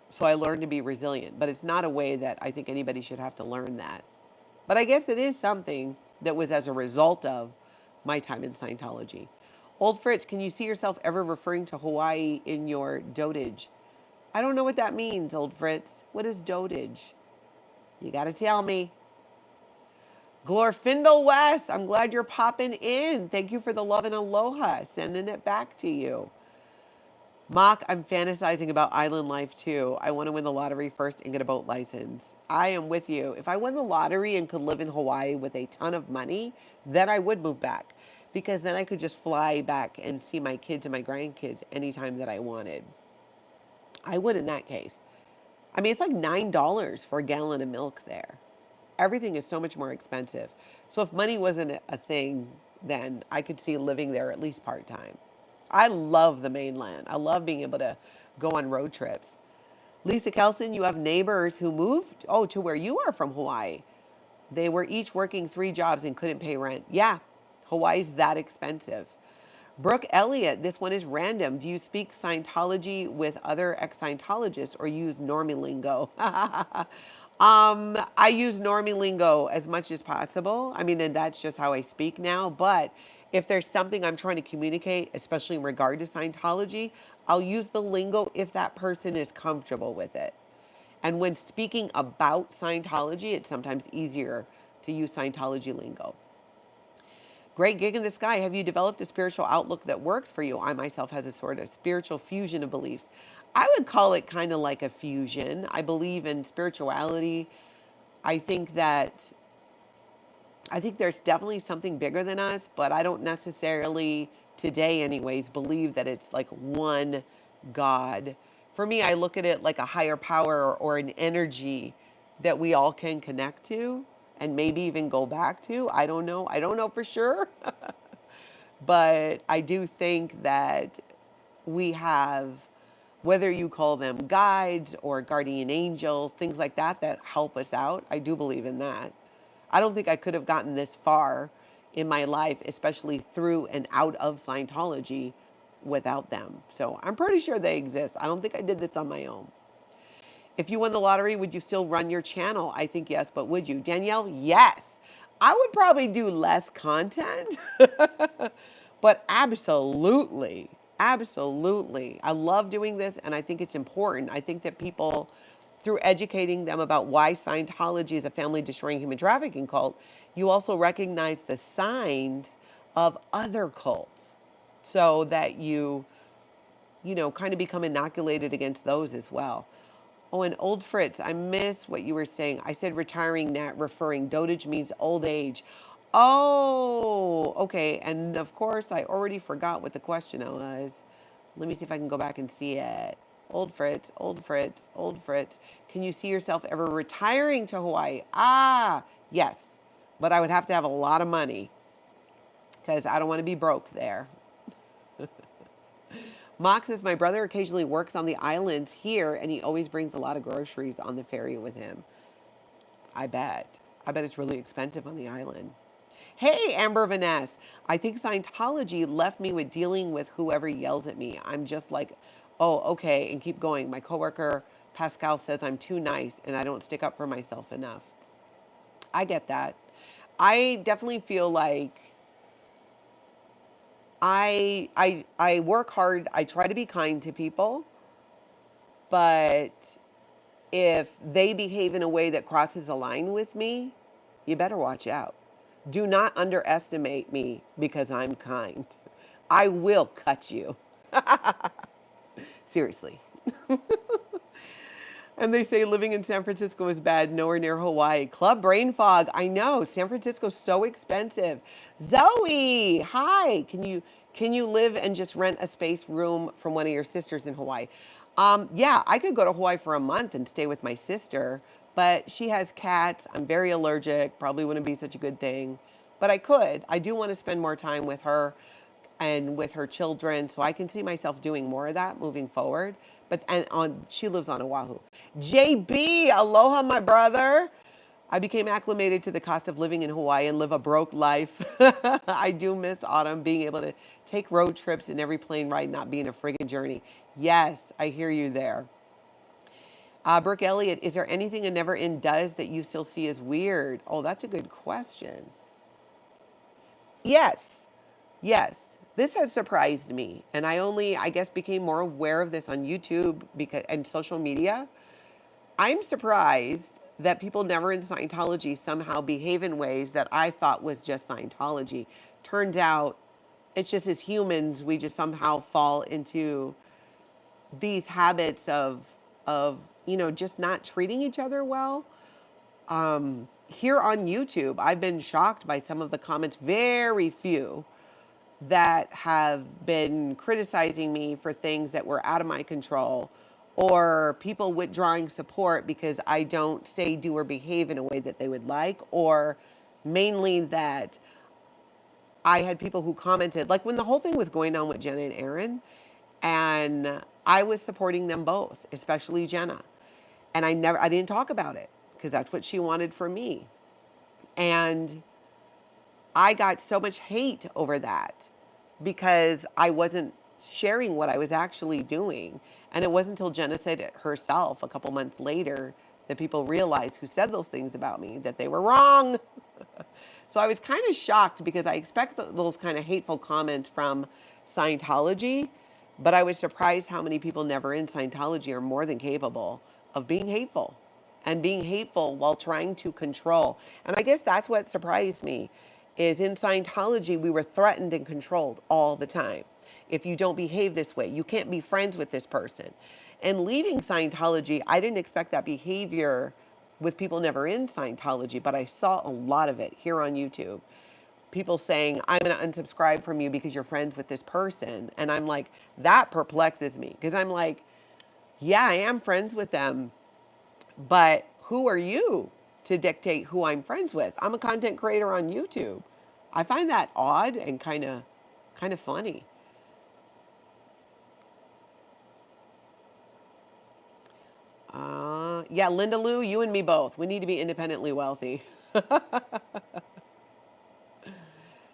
So I learned to be resilient, but it's not a way that I think anybody should have to learn that. But I guess it is something that was as a result of my time in Scientology. Old Fritz, can you see yourself ever referring to Hawaii in your dotage? I don't know what that means, Old Fritz. What is dotage? You got to tell me. Glorfindel West, I'm glad you're popping in. Thank you for the love and aloha. Sending it back to you. Mock, I'm fantasizing about island life too. I want to win the lottery first and get a boat license. I am with you. If I won the lottery and could live in Hawaii with a ton of money, then I would move back, because then I could just fly back and see my kids and my grandkids anytime that I wanted. I would in that case. I mean, it's like $9 for a gallon of milk there. Everything is so much more expensive. So if money wasn't a thing, then I could see living there at least part-time. I love the mainland. I love being able to go on road trips. Lisa Kelson, you have neighbors who moved, to where you are from Hawaii. They were each working 3 jobs and couldn't pay rent. Yeah, Hawaii's that expensive. Brooke Elliott, this one is random. Do you speak Scientology with other ex-Scientologists or use normie lingo? I use normie lingo as much as possible. I mean, and that's just how I speak now. But if there's something I'm trying to communicate, especially in regard to Scientology, I'll use the lingo if that person is comfortable with it. And when speaking about Scientology, it's sometimes easier to use Scientology lingo. Great gig in the sky. Have you developed a spiritual outlook that works for you? I myself has a sort of spiritual fusion of beliefs. I would call it kind of like a fusion. I believe in spirituality. I think there's definitely something bigger than us, but I don't necessarily, today anyways, believe that it's like one God. For me, I look at it like a higher power or an energy that we all can connect to and maybe even go back to. I don't know. I don't know for sure. But I do think that we have, whether you call them guides or guardian angels, things like that, that help us out. I do believe in that. I don't think I could have gotten this far in my life, especially through and out of Scientology, without them. So I'm pretty sure they exist. I don't think I did this on my own. If you won the lottery, would you still run your channel? I think yes, but would you? Danielle, yes. I would probably do less content, but absolutely, absolutely. I love doing this, and I think it's important. I think that people, through educating them about why Scientology is a family destroying human trafficking cult, you also recognize the signs of other cults so that you kind of become inoculated against those as well. Oh, and Old Fritz, I miss what you were saying. I said retiring, Nat, referring. Dotage means old age. Oh, okay. And of course, I already forgot what the question was. Let me see if I can go back and see it. Old Fritz, Old Fritz, Old Fritz. Can you see yourself ever retiring to Hawaii? Ah, yes. But I would have to have a lot of money because I don't want to be broke there. Mox says, my brother occasionally works on the islands here, and he always brings a lot of groceries on the ferry with him. I bet. I bet it's really expensive on the island. Hey, Amber Vanessa. I think Scientology left me with dealing with whoever yells at me. I'm just like, oh, okay, and keep going. My coworker, Pascal, says I'm too nice, and I don't stick up for myself enough. I get that. I definitely feel like I work hard. I try to be kind to people, but if they behave in a way that crosses a line with me, you better watch out. Do not underestimate me because I'm kind. I will cut you. Seriously. And they say living in San Francisco is bad, nowhere near Hawaii. Club brain fog. I know. San Francisco's so expensive. Zoe, hi. Can you live and just rent a space room from one of your sisters in Hawaii? Yeah, I could go to Hawaii for a month and stay with my sister, but she has cats. I'm very allergic. Probably wouldn't be such a good thing, but I could. I do want to spend more time with her. and with her children. So I can see myself doing more of that moving forward. But she lives on Oahu. JB, aloha, my brother. I became acclimated to the cost of living in Hawaii and live a broke life. I do miss autumn, being able to take road trips and every plane ride not being a friggin' journey. Yes, I hear you there. Brooke Elliott, is there anything a Never End does that you still see as weird? Oh, that's a good question. Yes, yes. This has surprised me. And I guess, became more aware of this on YouTube and social media. I'm surprised that people never in Scientology somehow behave in ways that I thought was just Scientology. Turns out it's just as humans, we just somehow fall into these habits of just not treating each other well. Here on YouTube, I've been shocked by some of the comments, very few, that have been criticizing me for things that were out of my control, or people withdrawing support because I don't say, do, or behave in a way that they would like, or mainly that I had people who commented, like when the whole thing was going on with Jenna and Aaron, and I was supporting them both, especially Jenna. And I didn't talk about it because that's what she wanted from me. And I got so much hate over that because I wasn't sharing what I was actually doing. And it wasn't until Jenna said it herself a couple months later that people realized, who said those things about me, that they were wrong. So I was kind of shocked because I expect those kind of hateful comments from Scientology, but I was surprised how many people never in Scientology are more than capable of being hateful, and being hateful while trying to control. And I guess that's what surprised me, is in Scientology, we were threatened and controlled all the time. If you don't behave this way, you can't be friends with this person. And leaving Scientology, I didn't expect that behavior with people never in Scientology, but I saw a lot of it here on YouTube. People saying, I'm going to unsubscribe from you because you're friends with this person. And I'm like, that perplexes me, because I'm like, yeah, I am friends with them, but who are you to dictate who I'm friends with? I'm a content creator on YouTube. I find that odd and kind of funny. Yeah, Linda Lou, you and me both. We need to be independently wealthy.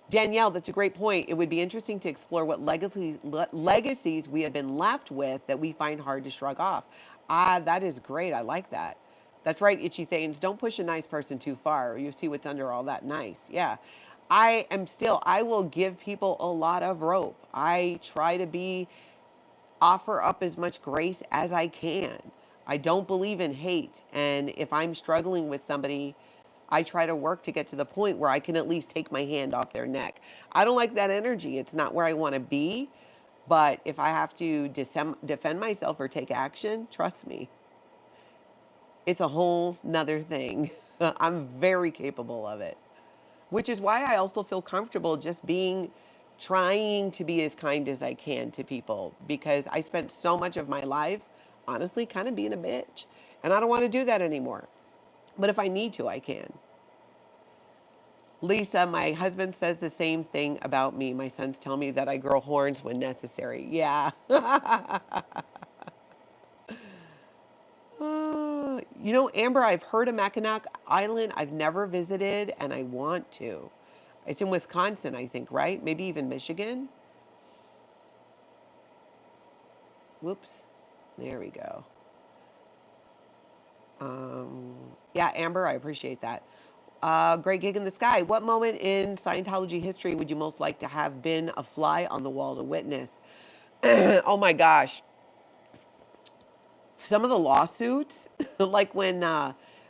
Danielle, that's a great point. It would be interesting to explore what legacies we have been left with that we find hard to shrug off. That is great. I like that. That's right, Itchy Thanes. Don't push a nice person too far, or you see what's under all that nice. Yeah. I will give people a lot of rope. I try to offer up as much grace as I can. I don't believe in hate. And if I'm struggling with somebody, I try to work to get to the point where I can at least take my hand off their neck. I don't like that energy. It's not where I want to be. But if I have to defend myself or take action, trust me, it's a whole nother thing. I'm very capable of it, which is why I also feel comfortable just trying to be as kind as I can to people, because I spent so much of my life, honestly, kind of being a bitch. And I don't want to do that anymore. But if I need to, I can. Lisa, my husband says the same thing about me. My sons tell me that I grow horns when necessary. Yeah. Amber, I've heard of Mackinac Island. I've never visited, and I want to. It's in Wisconsin, I think, right? Maybe even Michigan. Whoops. There we go. Yeah, Amber, I appreciate that. Great gig in the sky. What moment in Scientology history would you most like to have been a fly on the wall to witness? Oh my gosh. Some of the lawsuits, like when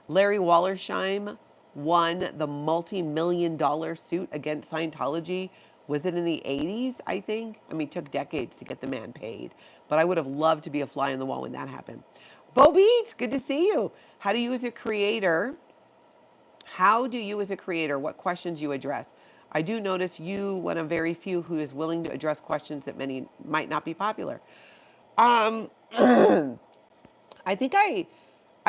Larry Wallersheim won the multi-million-dollar suit against Scientology. Was it in the 80s, I think? I mean, it took decades to get the man paid. But I would have loved to be a fly on the wall when that happened. Bo Beats, good to see you. How do you as a creator, what questions you address? I do notice you one of very few who is willing to address questions that many might not be popular. I think I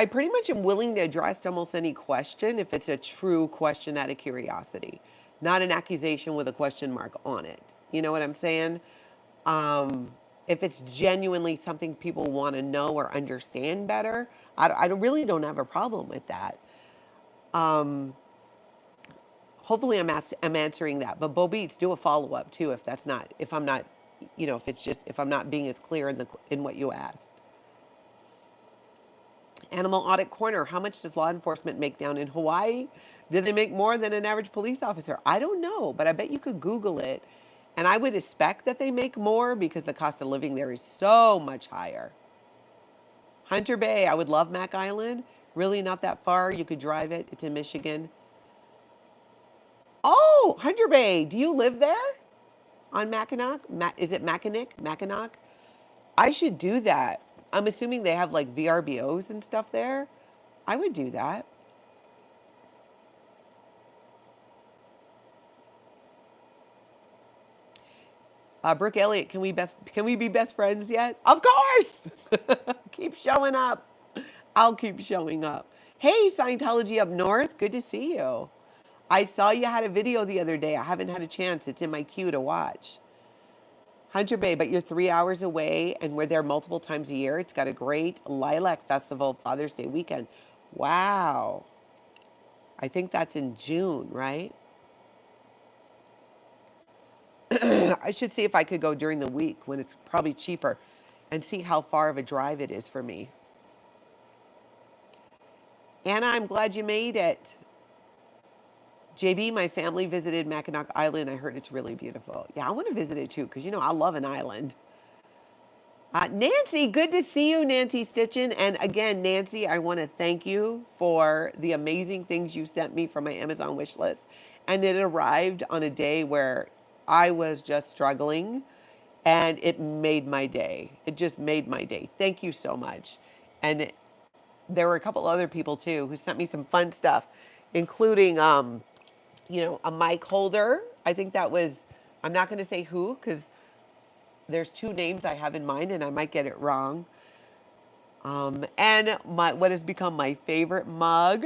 pretty much am willing to address almost any question if it's a true question out of curiosity. not an accusation with a question mark on it. You know what I'm saying? Um, if it's genuinely something people want to know or understand better, I really don't have a problem with that. Um, hopefully I'm answering that. But Bo Beats, do a follow up too if that's not, if I'm not, if it's just, if I'm not being as clear in what you asked. Animal Audit Corner, how much does law enforcement make down in Hawaii? Do they make more than an average police officer? I don't know, but I bet you could Google it. And I would expect that they make more because the cost of living there is so much higher. Hunter Bay, I would love Mack Island. Really not that far. You could drive it. It's in Michigan. Oh, Hunter Bay, do you live there? On Mackinac? Is it Mackinac? Mackinac? I should do that. I'm assuming they have like VRBOs and stuff there. I would do that. Brooke Elliott, can we be best friends yet? Of course. Keep showing up. I'll keep showing up. Hey, Scientology up north, good to see you. I saw you had a video the other day. I haven't had a chance. It's in my queue to watch. Hunter Bay, but you're 3 hours away, and we're there multiple times a year. It's got a great Lilac Festival Father's Day weekend. Wow. I think that's in June, right? I should see if I could go during the week when it's probably cheaper and see how far of a drive it is for me. Anna, I'm glad you made it. JB, my family visited Mackinac Island. I heard it's really beautiful. Yeah, I want to visit it too because, I love an island. Nancy, good to see you, Nancy Stitchin. And again, Nancy, I want to thank you for the amazing things you sent me from my Amazon wish list. And it arrived on a day where I was just struggling, and it made my day. It just made my day. Thank you so much. And there were a couple other people too who sent me some fun stuff, including, a mic holder. I think that was, I'm not going to say who because there's two names I have in mind and I might get it wrong. And what has become my favorite mug.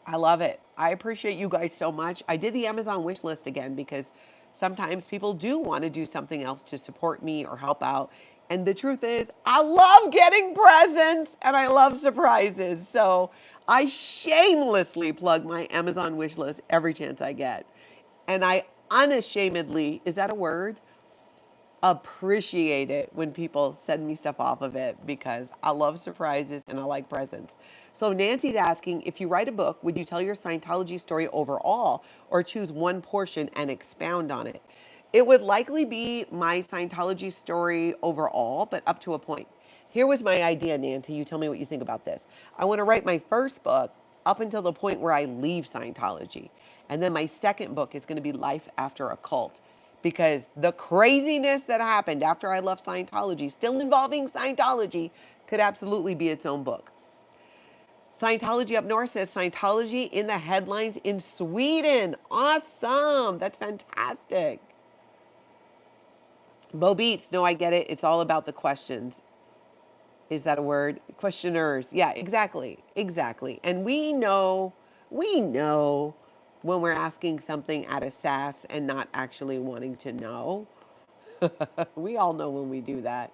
I love it. I appreciate you guys so much. I did the Amazon wish list again because sometimes people do want to do something else to support me or help out. And the truth is, I love getting presents and I love surprises. So I shamelessly plug my Amazon wish list every chance I get. And I unashamedly, is that a word? Appreciate it when people send me stuff off of it because I love surprises and I like presents. So Nancy's asking, if you write a book, would you tell your Scientology story overall or choose one portion and expound on it? It would likely be my Scientology story overall, but up to a point. Here was my idea, Nancy. You tell me what you think about this. I want to write my first book up until the point where I leave Scientology. And then my second book is going to be Life After a Cult. Because the craziness that happened after I left Scientology, still involving Scientology, could absolutely be its own book. Scientology up north says Scientology in the headlines in Sweden. Awesome. That's fantastic. Bo Beats, no, I get it. It's all about the questions. Is that a word? Questioners. Yeah, exactly. Exactly. And we know when we're asking something out of sass and not actually wanting to know. We all know when we do that.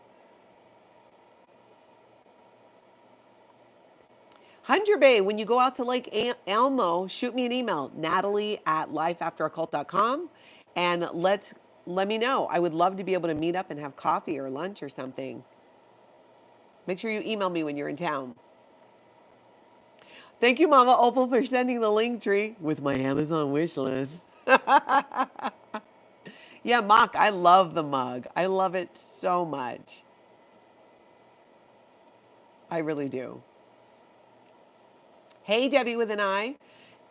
Hunter Bay, when you go out to Lake Elmo, shoot me an email, Natalie@lifeafteracult.com, and let me know. I would love to be able to meet up and have coffee or lunch or something. Make sure you email me when you're in town. Thank you, Mama Opal, for sending the link tree with my Amazon wish list. Yeah, Mock, I love the mug. I love it so much. I really do. Hey, Debbie with an I.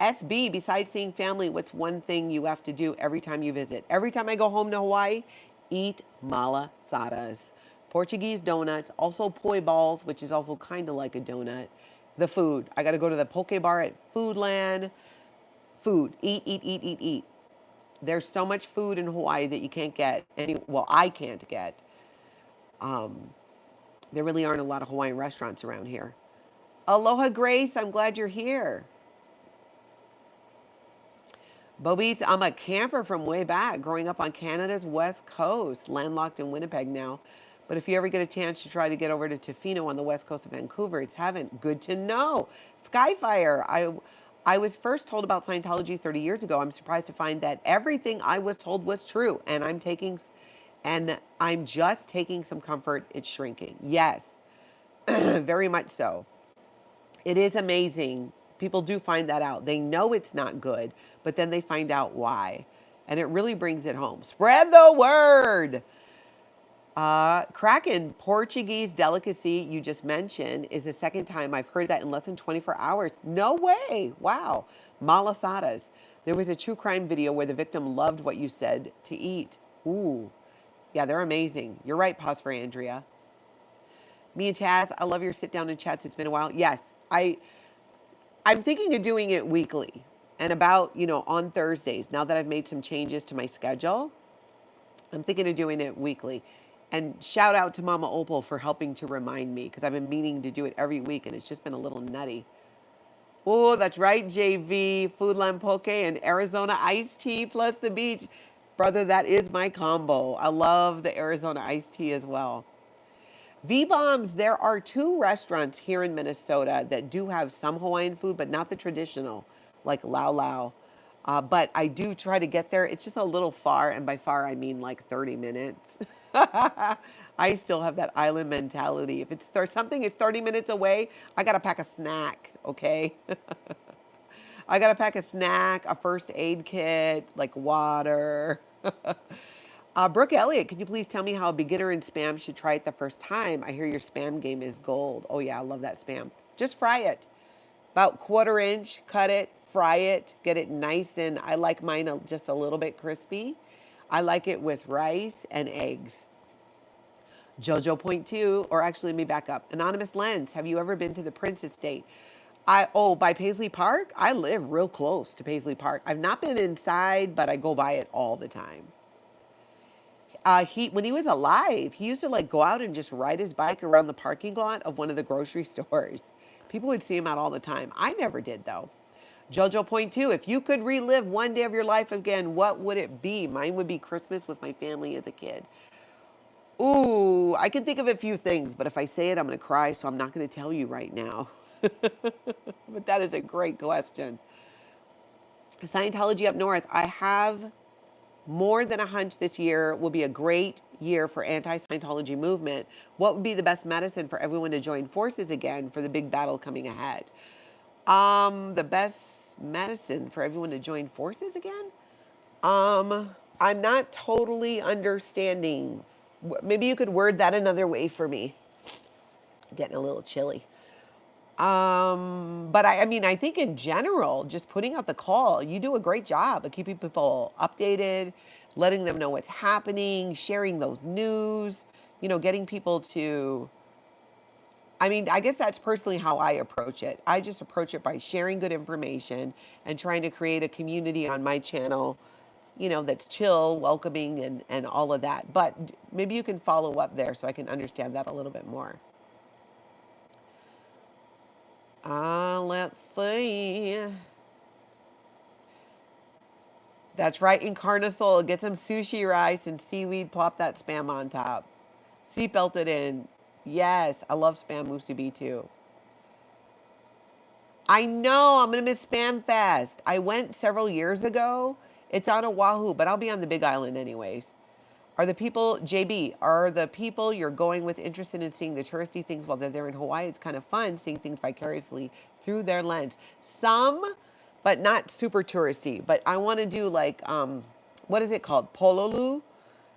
SB, besides seeing family, what's one thing you have to do every time you visit? Every time I go home to Hawaii, eat malasadas. Portuguese donuts, also poi balls, which is also kind of like a donut. The food. I got to go to the poke bar at Foodland. Food. Eat, eat, eat, eat, eat. There's so much food in Hawaii that you can't get. I can't get. There really aren't a lot of Hawaiian restaurants around here. Aloha Grace, I'm glad you're here. Bo Beats, I'm a camper from way back, growing up on Canada's west coast, landlocked in Winnipeg now. But if you ever get a chance to try to get over to Tofino on the west coast of Vancouver, it's heaven. Good to know. Skyfire, I was first told about Scientology 30 years ago. I'm surprised to find that everything I was told was true, and I'm just taking some comfort. It's shrinking. Yes, very much so. It is amazing. People do find that out. They know it's not good, but then they find out why. And it really brings it home. Spread the word. Kraken, Portuguese delicacy you just mentioned, is the second time I've heard that in less than 24 hours. No way. Wow. Malasadas. There was a true crime video where the victim loved what you said to eat. Ooh. Yeah, they're amazing. You're right, pause for Andrea. Me and Taz, I love your sit down and chats. It's been a while. Yes, I'm thinking of doing it weekly and about, on Thursdays. Now that I've made some changes to my schedule, I'm thinking of doing it weekly. And shout out to Mama Opal for helping to remind me, because I've been meaning to do it every week and it's just been a little nutty. Oh, that's right, JV. Foodland Poke and Arizona iced tea plus the beach. Brother, that is my combo. I love the Arizona iced tea as well. V-Bombs, there are 2 restaurants here in Minnesota that do have some Hawaiian food, but not the traditional, like Lau Lau. But I do try to get there. It's just a little far, and by far I mean like 30 minutes. I still have that island mentality. If something is 30 minutes away, I got to pack a snack, okay? I got to pack a snack, a first aid kit, like water. Brooke Elliott, could you please tell me how a beginner in spam should try it the first time? I hear your spam game is gold. Oh yeah, I love that spam. Just fry it. About 1/4 inch, cut it, fry it, get it nice and I like mine just a little bit crispy. I like it with rice and eggs. Jojo Point 2, or actually let me back up. Anonymous Lens, have you ever been to the Prince Estate? By Paisley Park? I live real close to Paisley Park. I've not been inside, but I go by it all the time. When he was alive, he used to like go out and just ride his bike around the parking lot of one of the grocery stores. People would see him out all the time. I never did though. Jojo Point 2, if you could relive one day of your life again, what would it be? Mine would be Christmas with my family as a kid. Ooh, I can think of a few things, but if I say it, I'm going to cry, so I'm not going to tell you right now. But that is a great question. Scientology up north, I have more than a hunch this year will be a great year for anti-Scientology movement. What would be the best medicine for everyone to join forces again for the big battle coming ahead? The best medicine for everyone to join forces again? I'm not totally understanding. Maybe you could word that another way for me. Getting a little chilly. But I mean, I think in general, just putting out the call, you do a great job of keeping people updated, letting them know what's happening, sharing those news, getting people to, I mean, I guess that's personally how I approach it. I just approach it by sharing good information and trying to create a community on my channel, that's chill, welcoming, and all of that. But maybe you can follow up there so I can understand that a little bit more. Let's see. That's right, Incarnasoul. Get some sushi rice and seaweed. Plop that spam on top. Seatbelt it in. Yes, I love spam musubi too. I know, I'm going to miss Spam Fest. I went several years ago. It's on Oahu, but I'll be on the Big Island anyways. Are the people you're going with interested in seeing the touristy things while they're there in Hawaii? It's kind of fun seeing things vicariously through their lens. Some, but not super touristy. But I want to do like, what is it called? Pololu,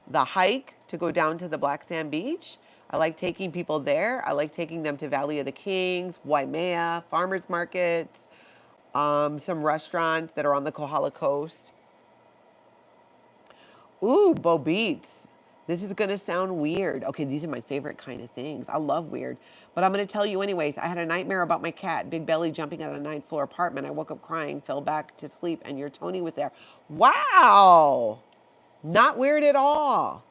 the hike to go down to the Black Sand Beach. I like taking people there. I like taking them to Valley of the Kings, Waimea, farmers markets, some restaurants that are on the Kohala Coast. Ooh, Bo Beats. This is going to sound weird. Okay, these are my favorite kind of things. I love weird. But I'm going to tell you anyways. I had a nightmare about my cat, Big Belly, jumping out of the 9th floor apartment. I woke up crying, fell back to sleep, and your Tony was there. Wow. Not weird at all.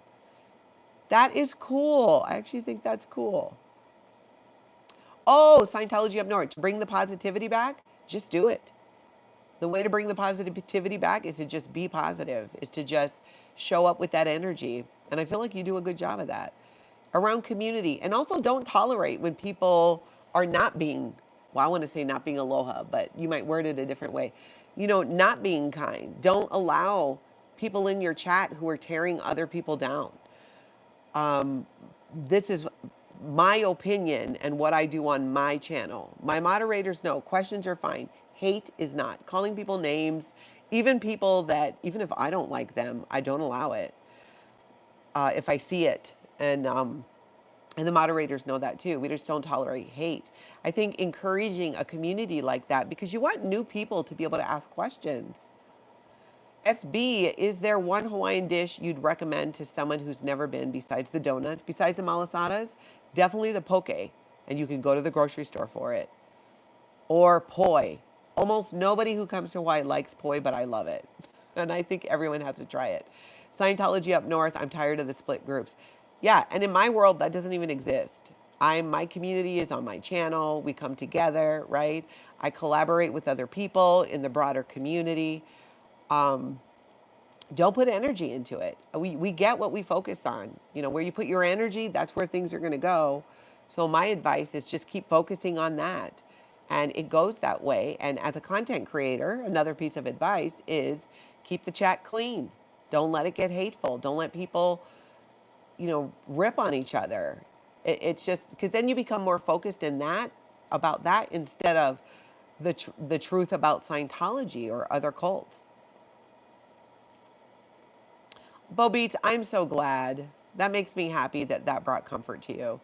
That is cool. I actually think that's cool. Oh, Scientology up north. To bring the positivity back, just do it. The way to bring the positivity back is to just be positive, is to just show up with that energy. And I feel like you do a good job of that around community. And also don't tolerate when people are not being, well, I want to say not being aloha, but you might word it a different way. You know, not being kind. Don't allow people in your chat who are tearing other people down. This is my opinion and what I do on my channel. My moderators know questions are fine. Hate is not. Calling people names, even people that, even if I don't like them, I don't allow it if I see it. And the moderators know that too. We just don't tolerate hate. I think encouraging a community like that, because you want new people to be able to ask questions. SB, is there one Hawaiian dish you'd recommend to someone who's never been besides the donuts, besides the malasadas? Definitely the poke, and you can go to the grocery store for it. Or poi. Almost nobody who comes to Hawaii likes poi, but I love it. And I think everyone has to try it. Scientology up north, I'm tired of the split groups. Yeah, and in my world, that doesn't even exist. My community is on my channel. We come together, right? I collaborate with other people in the broader community. Don't put energy into it. We get what we focus on. You know, where you put your energy, that's where things are going to go. So my advice is just keep focusing on that. And it goes that way. And as a content creator, another piece of advice is keep the chat clean. Don't let it get hateful. Don't let people, you know, rip on each other. It's just because then you become more focused in that, about that, instead of the truth about Scientology or other cults. Bo Beats, I'm so glad. That makes me happy that that brought comfort to you.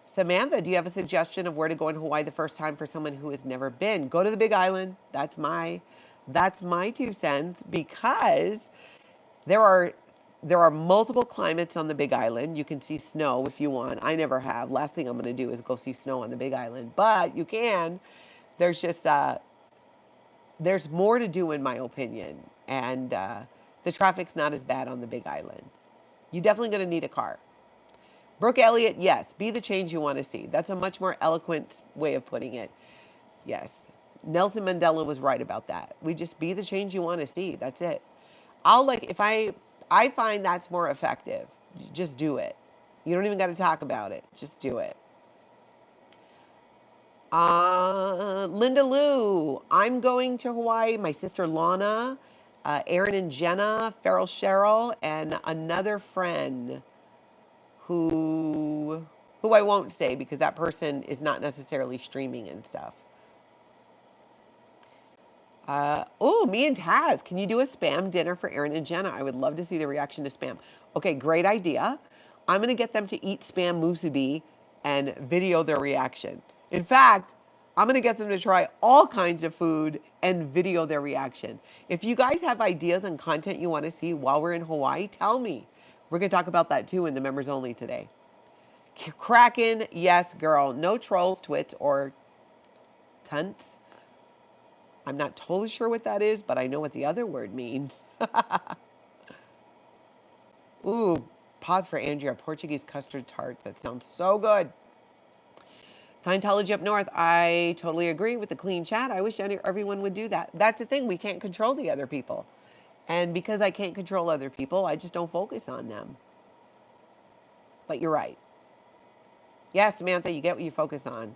Samantha, do you have a suggestion of where to go in Hawaii the first time for someone who has never been? Go to the Big Island. That's my 2 cents, because there are multiple climates on the Big Island. You can see snow if you want. I never have. Last thing I'm going to do is go see snow on the Big Island, but you can. There's just there's more to do, in my opinion, and the traffic's not as bad on the Big Island. You're definitely going to need a car. Brooke Elliott, yes, be the change you want to see. That's a much more eloquent way of putting it. Yes, Nelson Mandela was right about that. We just be the change you want to see. That's it. If I find that's more effective. Just do it. You don't even got to talk about it. Just do it. Linda Lou, I'm going to Hawaii. My sister Lana, Aaron and Jenna, Farrell Cheryl, and another friend who I won't say because that person is not necessarily streaming and stuff. Oh, me and Taz, can you do a spam dinner for Aaron and Jenna? I would love to see the reaction to spam. Okay, great idea. I'm going to get them to eat spam musubi and video their reaction. In fact, I'm going to get them to try all kinds of food and video their reaction. If you guys have ideas and content you want to see while we're in Hawaii, tell me. We're going to talk about that too in the members only today. Kraken, yes, girl. No trolls, twits, or tunts. I'm not totally sure what that is, but I know what the other word means. Ooh, pause for Andrea. Portuguese custard tart. That sounds so good. Scientology up north. I totally agree with the clean chat. I wish everyone would do that. That's the thing. We can't control the other people. And because I can't control other people, I just don't focus on them. But you're right. Yes, Samantha, you get what you focus on.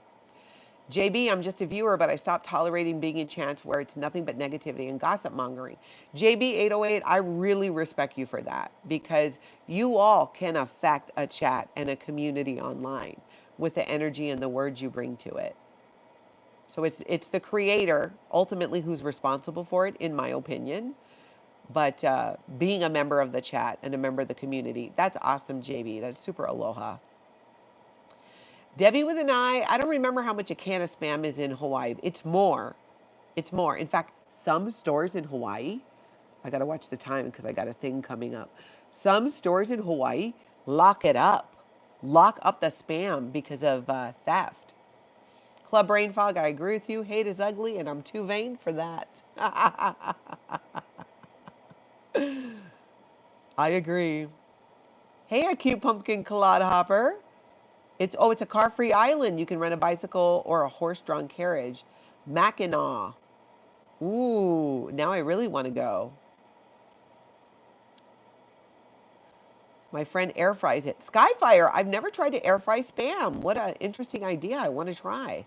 JB, I'm just a viewer, but I stopped tolerating being in chats where it's nothing but negativity and gossip mongering. JB808, I really respect you for that, because you all can affect a chat and a community online with the energy and the words you bring to it. So it's the creator ultimately who's responsible for it, in my opinion. But being a member of the chat and a member of the community, that's awesome, JB. That's super aloha. Debbie with an I don't remember how much a can of spam is in Hawaii. It's more. It's more. In fact, some stores in Hawaii, I got to watch the time because I got a thing coming up. Some stores in Hawaii lock it up. Lock up the spam because of theft. Club Brain Fog, I agree with you. Hate is ugly and I'm too vain for that. I agree. Hey, a cute pumpkin collard hopper. It's a car-free island. You can rent a bicycle or a horse-drawn carriage. Mackinac. Ooh, now I really want to go. My friend air fries it. Skyfire, I've never tried to air fry Spam. What an interesting idea. I want to try.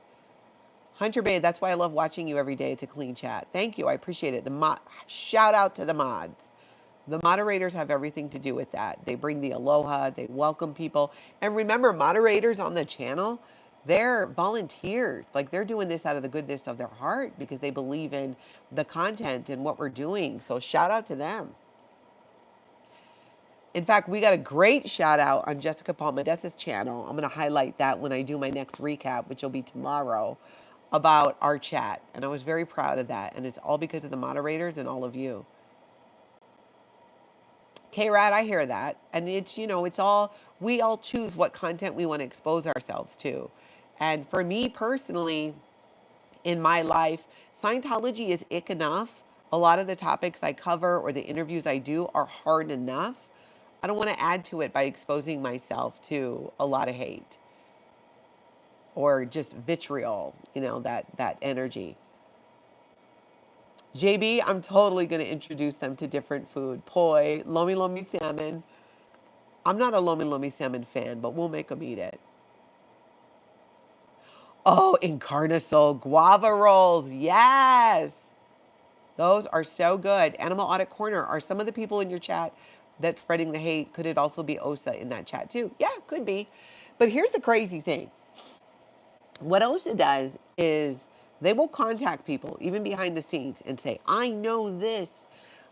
Hunter Bay, that's why I love watching you every day. It's a clean chat. Thank you. I appreciate it. Shout out to the mods. The moderators have everything to do with that. They bring the aloha, they welcome people. And remember, moderators on the channel, they're volunteers. Like they're doing this out of the goodness of their heart because they believe in the content and what we're doing. So shout out to them. In fact, we got a great shout out on Jessica Palmadessa's channel. I'm going to highlight that when I do my next recap, which will be tomorrow, about our chat. And I was very proud of that. And it's all because of the moderators and all of you. K-Rad, I hear that. And it's, it's all, we all choose what content we want to expose ourselves to. And for me personally, in my life, Scientology is ick enough. A lot of the topics I cover or the interviews I do are hard enough. I don't want to add to it by exposing myself to a lot of hate or just vitriol, that energy. JB, I'm totally going to introduce them to different food. Poi, lomi lomi salmon. I'm not a lomi lomi salmon fan, but we'll make them eat it. Oh, Encarnasoul guava rolls. Yes. Those are so good. Animal Audit Corner, are some of the people in your chat that's spreading the hate, could it also be OSA in that chat too? Yeah, could be. But here's the crazy thing. What OSA does is they will contact people, even behind the scenes, and say, I know this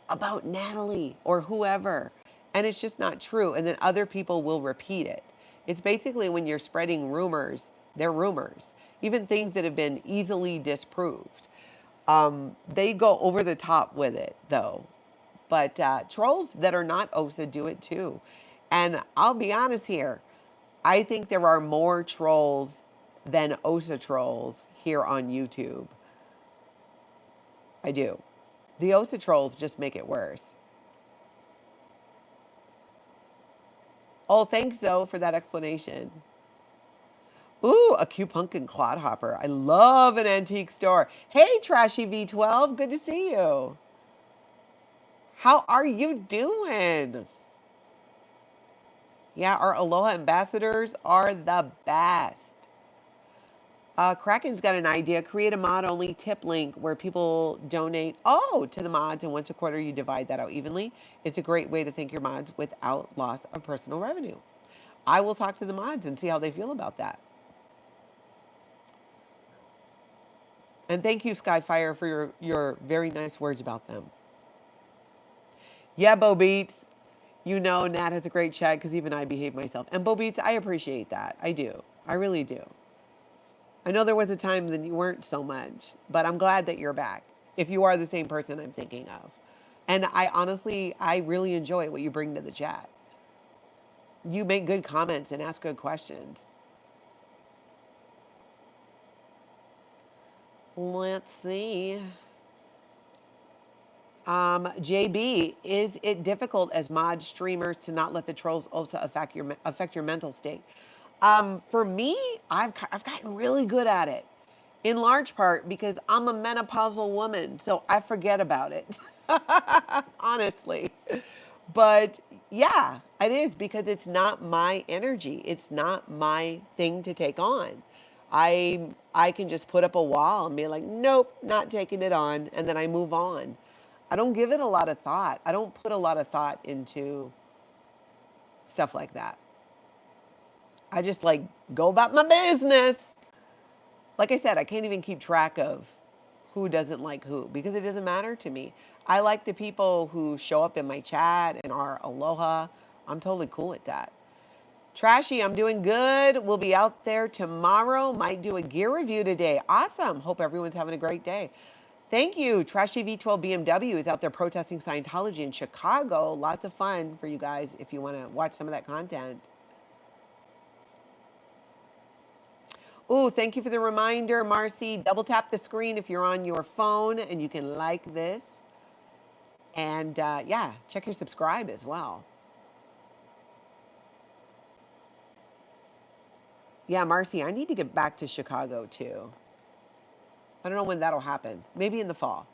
about Natalie or whoever. And it's just not true. And then other people will repeat it. It's basically when you're spreading rumors, they're rumors, even things that have been easily disproved. They go over the top with it, though. But trolls that are not OSA do it too. And I'll be honest here, I think there are more trolls than OSA trolls here on YouTube. I do. The OSA trolls just make it worse. Oh, thanks, Zoe, for that explanation. Ooh, a cute pumpkin clodhopper. I love an antique store. Hey, Trashy V12, good to see you. How are you doing? Yeah, our Aloha ambassadors are the best. Kraken's got an idea. Create a mod-only tip link where people donate, to the mods, and once a quarter you divide that out evenly. It's a great way to thank your mods without loss of personal revenue. I will talk to the mods and see how they feel about that. And thank you, Skyfire, for your very nice words about them. Yeah, Bo Beats. Nat has a great chat because even I behave myself. And Bo Beats, I appreciate that. I do. I really do. I know there was a time that you weren't so much, but I'm glad that you're back. If you are the same person I'm thinking of. And I really enjoy what you bring to the chat. You make good comments and ask good questions. Let's see. JB, is it difficult as mod streamers to not let the trolls also affect your mental state? For me, I've gotten really good at it, in large part because I'm a menopausal woman, so I forget about it, honestly. But yeah, it is because it's not my energy. It's not my thing to take on. I can just put up a wall and be like, nope, not taking it on, and then I move on. I don't give it a lot of thought. I don't put a lot of thought into stuff like that. I just go about my business. Like I said, I can't even keep track of who doesn't like who because it doesn't matter to me. I like the people who show up in my chat and are aloha. I'm totally cool with that. Trashy, I'm doing good. We'll be out there tomorrow. Might do a gear review today. Awesome. Hope everyone's having a great day. Thank you. Trashy V12 BMW is out there protesting Scientology in Chicago. Lots of fun for you guys if you want to watch some of that content. Ooh, thank you for the reminder, Marcy. Double tap the screen if you're on your phone and you can like this. And yeah, check your subscribe as well. Yeah, Marcy, I need to get back to Chicago too. I don't know when that'll happen. Maybe in the fall.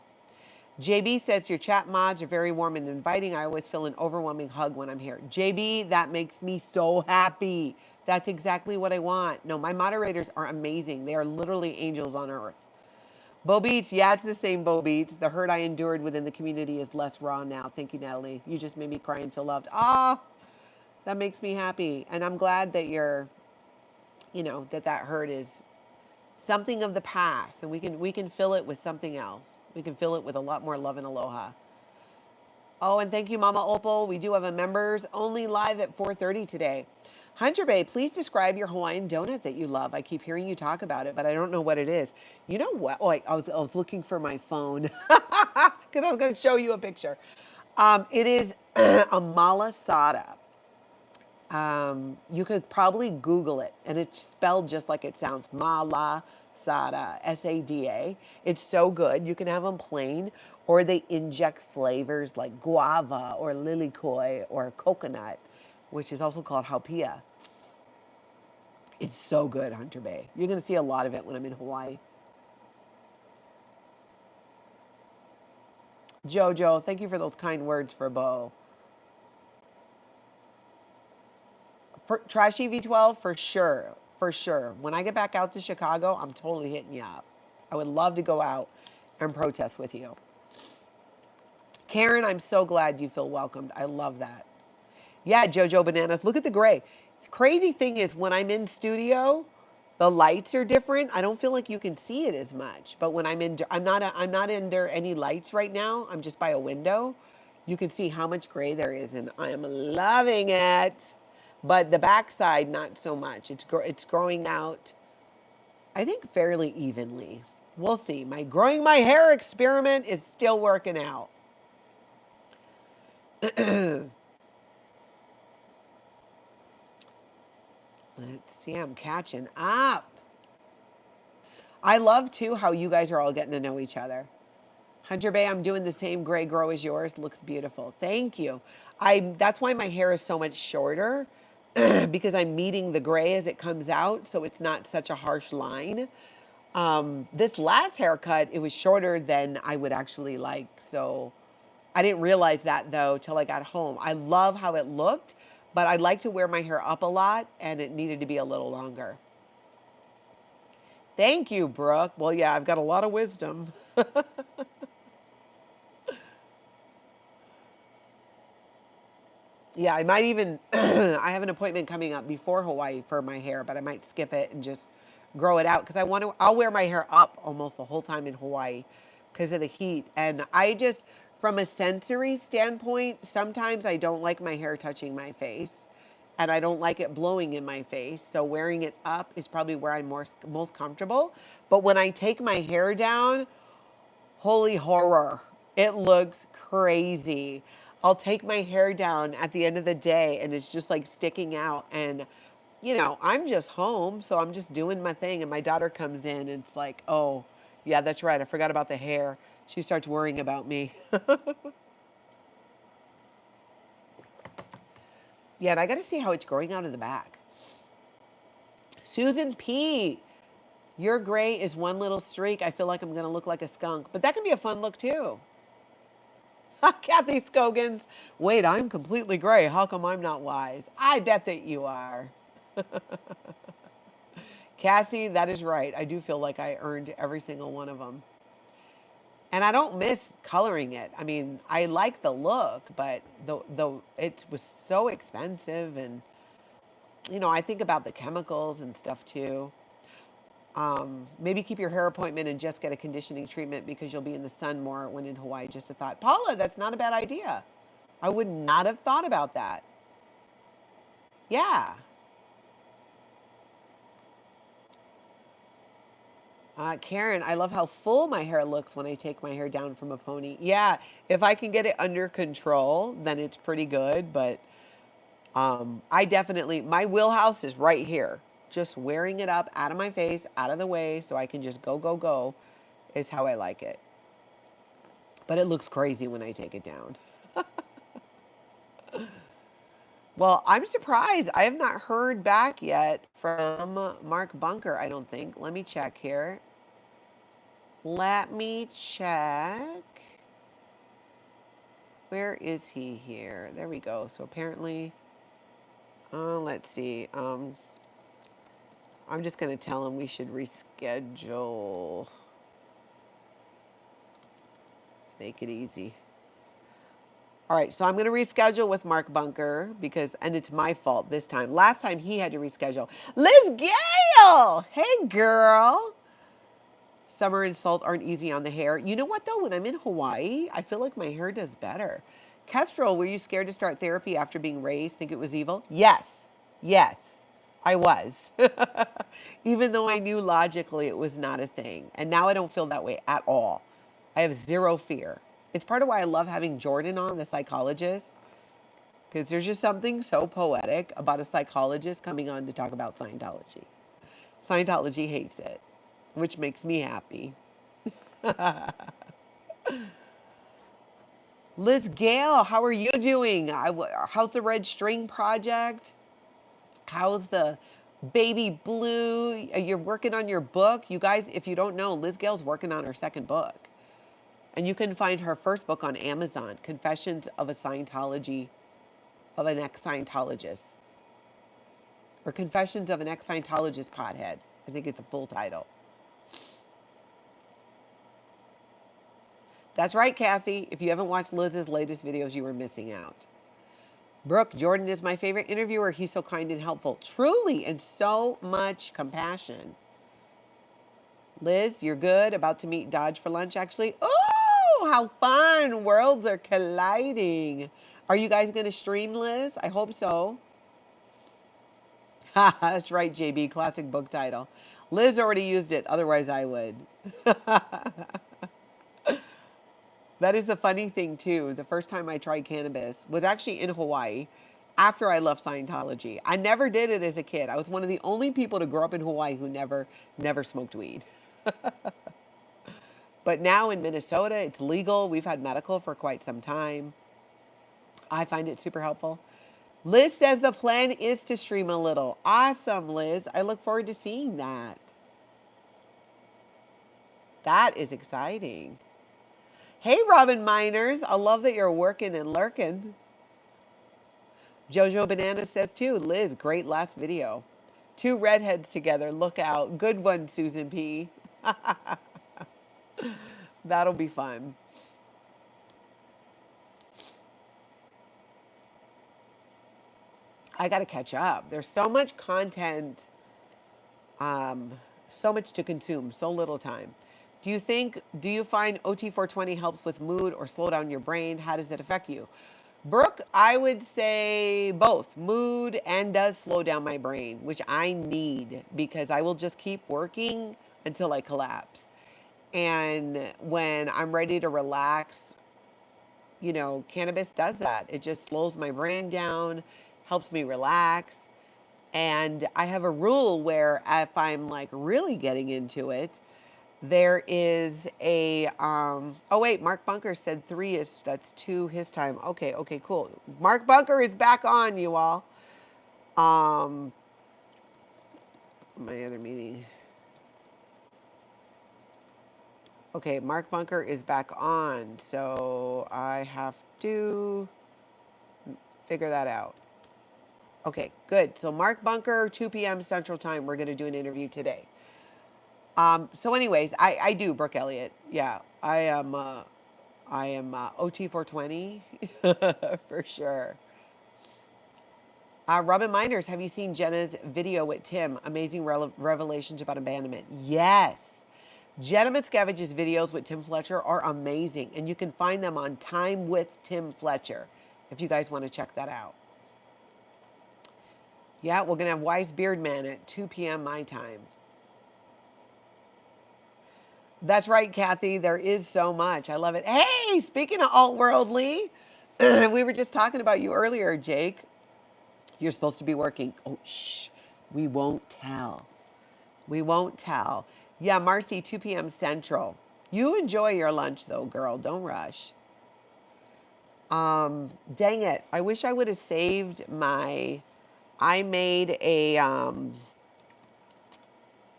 JB says your chat mods are very warm and inviting. I always feel an overwhelming hug when I'm here. JB, that makes me so happy. That's exactly what I want. No, my moderators are amazing. They are literally angels on earth. Bo Beats, yeah, it's the same Bo Beats. The hurt I endured within the community is less raw now. Thank you, Natalie. You just made me cry and feel loved. Ah, that makes me happy. And I'm glad that you're, that hurt is something of the past, and we can fill it with something else. We can fill it with a lot more love and aloha. Oh, and thank you, Mama Opal. We do have a members only live at 4:30 today. Hunter Bay, please describe your Hawaiian donut that you love. I keep hearing you talk about it, but I don't know what it is. You know what? Oh, I was looking for my phone because I was going to show you a picture. It is a malasada. You could probably Google it, and it's spelled just like it sounds. Mala Sada, S-A-D-A. It's so good. You can have them plain, or they inject flavors like guava or lilikoi or coconut, which is also called haupia. It's so good, Hunter Bay. You're going to see a lot of it when I'm in Hawaii. Jojo, thank you for those kind words for Bo. For Trashy V12, for sure. For sure. When I get back out to Chicago, I'm totally hitting you up. I would love to go out and protest with you. Karen, I'm so glad you feel welcomed. I love that. Yeah, Jojo Bananas. Look at the gray. The crazy thing is when I'm in studio, the lights are different. I don't feel like you can see it as much. But when I'm not under any lights right now. I'm just by a window. You can see how much gray there is, and I am loving it. But the backside, not so much. It's growing out, I think, fairly evenly. We'll see. My growing my hair experiment is still working out. Let's see. I'm catching up. I love, too, how you guys are all getting to know each other. Hunter Bay, I'm doing the same gray grow as yours. Looks beautiful. Thank you. That's why my hair is so much shorter. Because I'm meeting the gray as it comes out, so it's not such a harsh line. This last haircut, it was shorter than I would actually like, so I didn't realize that, though, till I got home. I love how it looked, but I like to wear my hair up a lot, and it needed to be a little longer. Thank you, Brooke. Well, yeah, I've got a lot of wisdom. Yeah, I might even, I have an appointment coming up before Hawaii for my hair, but I might skip it and just grow it out because I'll wear my hair up almost the whole time in Hawaii because of the heat. And from a sensory standpoint, sometimes I don't like my hair touching my face and I don't like it blowing in my face. So wearing it up is probably where I'm most comfortable. But when I take my hair down, holy horror, it looks crazy. I'll take my hair down at the end of the day and it's just like sticking out. And, I'm just home. So I'm just doing my thing. And my daughter comes in and it's like, oh, yeah, that's right. I forgot about the hair. She starts worrying about me. Yeah, and I got to see how it's growing out of the back. Susan P. Your gray is one little streak. I feel like I'm going to look like a skunk. But that can be a fun look, too. Kathy Scogans. Wait, I'm completely gray. How come I'm not wise? I bet that you are. Cassie, that is right. I do feel like I earned every single one of them. And I don't miss coloring it. I mean, I like the look, but it was so expensive. And, I think about the chemicals and stuff, too. Maybe keep your hair appointment and just get a conditioning treatment because you'll be in the sun more when in Hawaii. Just a thought. Paula, that's not a bad idea. I would not have thought about that. Yeah. Karen, I love how full my hair looks when I take my hair down from a pony. Yeah, if I can get it under control, then it's pretty good. But my wheelhouse is right here. Just wearing it up out of my face, out of the way, so I can just go, is how I like it. But it looks crazy when I take it down. Well, I'm surprised. I have not heard back yet from Mark Bunker, I don't think. Let me check here. Let me check. Where is he here? There we go. So apparently, let's see. I'm just going to tell him we should reschedule. Make it easy. All right, so I'm going to reschedule with Mark Bunker and it's my fault this time. Last time he had to reschedule. Liz Gale! Hey, girl. Summer and salt aren't easy on the hair. You know what, though? When I'm in Hawaii, I feel like my hair does better. Kestrel, were you scared to start therapy after being raised? Think it was evil? Yes. Yes, I was. Even though I knew logically it was not a thing. And now I don't feel that way at all. I have zero fear. It's part of why I love having Jordan on, the psychologist, because there's just something so poetic about a psychologist coming on to talk about Scientology. Scientology hates it, which makes me happy. Liz Gale, how are you doing? How's the Red String Project? How's the Baby Blue? You're working on your book. You guys, if you don't know, Liz Gale's working on her second book. And you can find her first book on Amazon, Confessions of an Ex-Scientologist. Or Confessions of an Ex-Scientologist Pothead. I think it's a full title. That's right, Cassie. If you haven't watched Liz's latest videos, you were missing out. Brooke, Jordan is my favorite interviewer. He's so kind and helpful. Truly, and so much compassion. Liz, you're good. About to meet Dodge for lunch, actually. Oh, how fun. Worlds are colliding. Are you guys going to stream, Liz? I hope so. That's right, JB. Classic book title. Liz already used it. Otherwise, I would. That is the funny thing, too. The first time I tried cannabis was actually in Hawaii after I left Scientology. I never did it as a kid. I was one of the only people to grow up in Hawaii who never smoked weed. But now in Minnesota, it's legal. We've had medical for quite some time. I find it super helpful. Liz says the plan is to stream a little. Awesome, Liz. I look forward to seeing that. That is exciting. Hey, Robin Miners. I love that you're working and lurking. Jojo Banana says too, Liz, great last video. Two redheads together. Look out. Good one, Susan P. That'll be fun. I got to catch up. There's so much content, so much to consume, so little time. Do you find OT420 helps with mood or slow down your brain? How does it affect you? Brooke, I would say both mood and does slow down my brain, which I need because I will just keep working until I collapse. And when I'm ready to relax, cannabis does that. It just slows my brain down, helps me relax. And I have a rule where if I'm like really getting into it, there is a, oh wait, Mark Bunker said that's 2 his time. Okay, cool. Mark Bunker is back on, you all. My other meeting. Okay, Mark Bunker is back on, so I have to figure that out. Okay, good. So Mark Bunker, 2 p.m. Central Time, we're going to do an interview today. So anyways, I do, Brooke Elliott. Yeah, I am OT420 for sure. Robin Miners, have you seen Jenna's video with Tim? Amazing revelations about abandonment. Yes. Jenna Miscavige's videos with Tim Fletcher are amazing, and you can find them on Time with Tim Fletcher if you guys want to check that out. Yeah, we're going to have Wise Beard Man at 2 p.m. my time. That's right, Kathy. There is so much. I love it. Hey, speaking of alt-worldly, we were just talking about you earlier, Jake. You're supposed to be working. Oh, shh. We won't tell. We won't tell. Yeah, Marcy, 2 p.m. Central. You enjoy your lunch, though, girl. Don't rush. Dang it. I wish I would have saved I made a,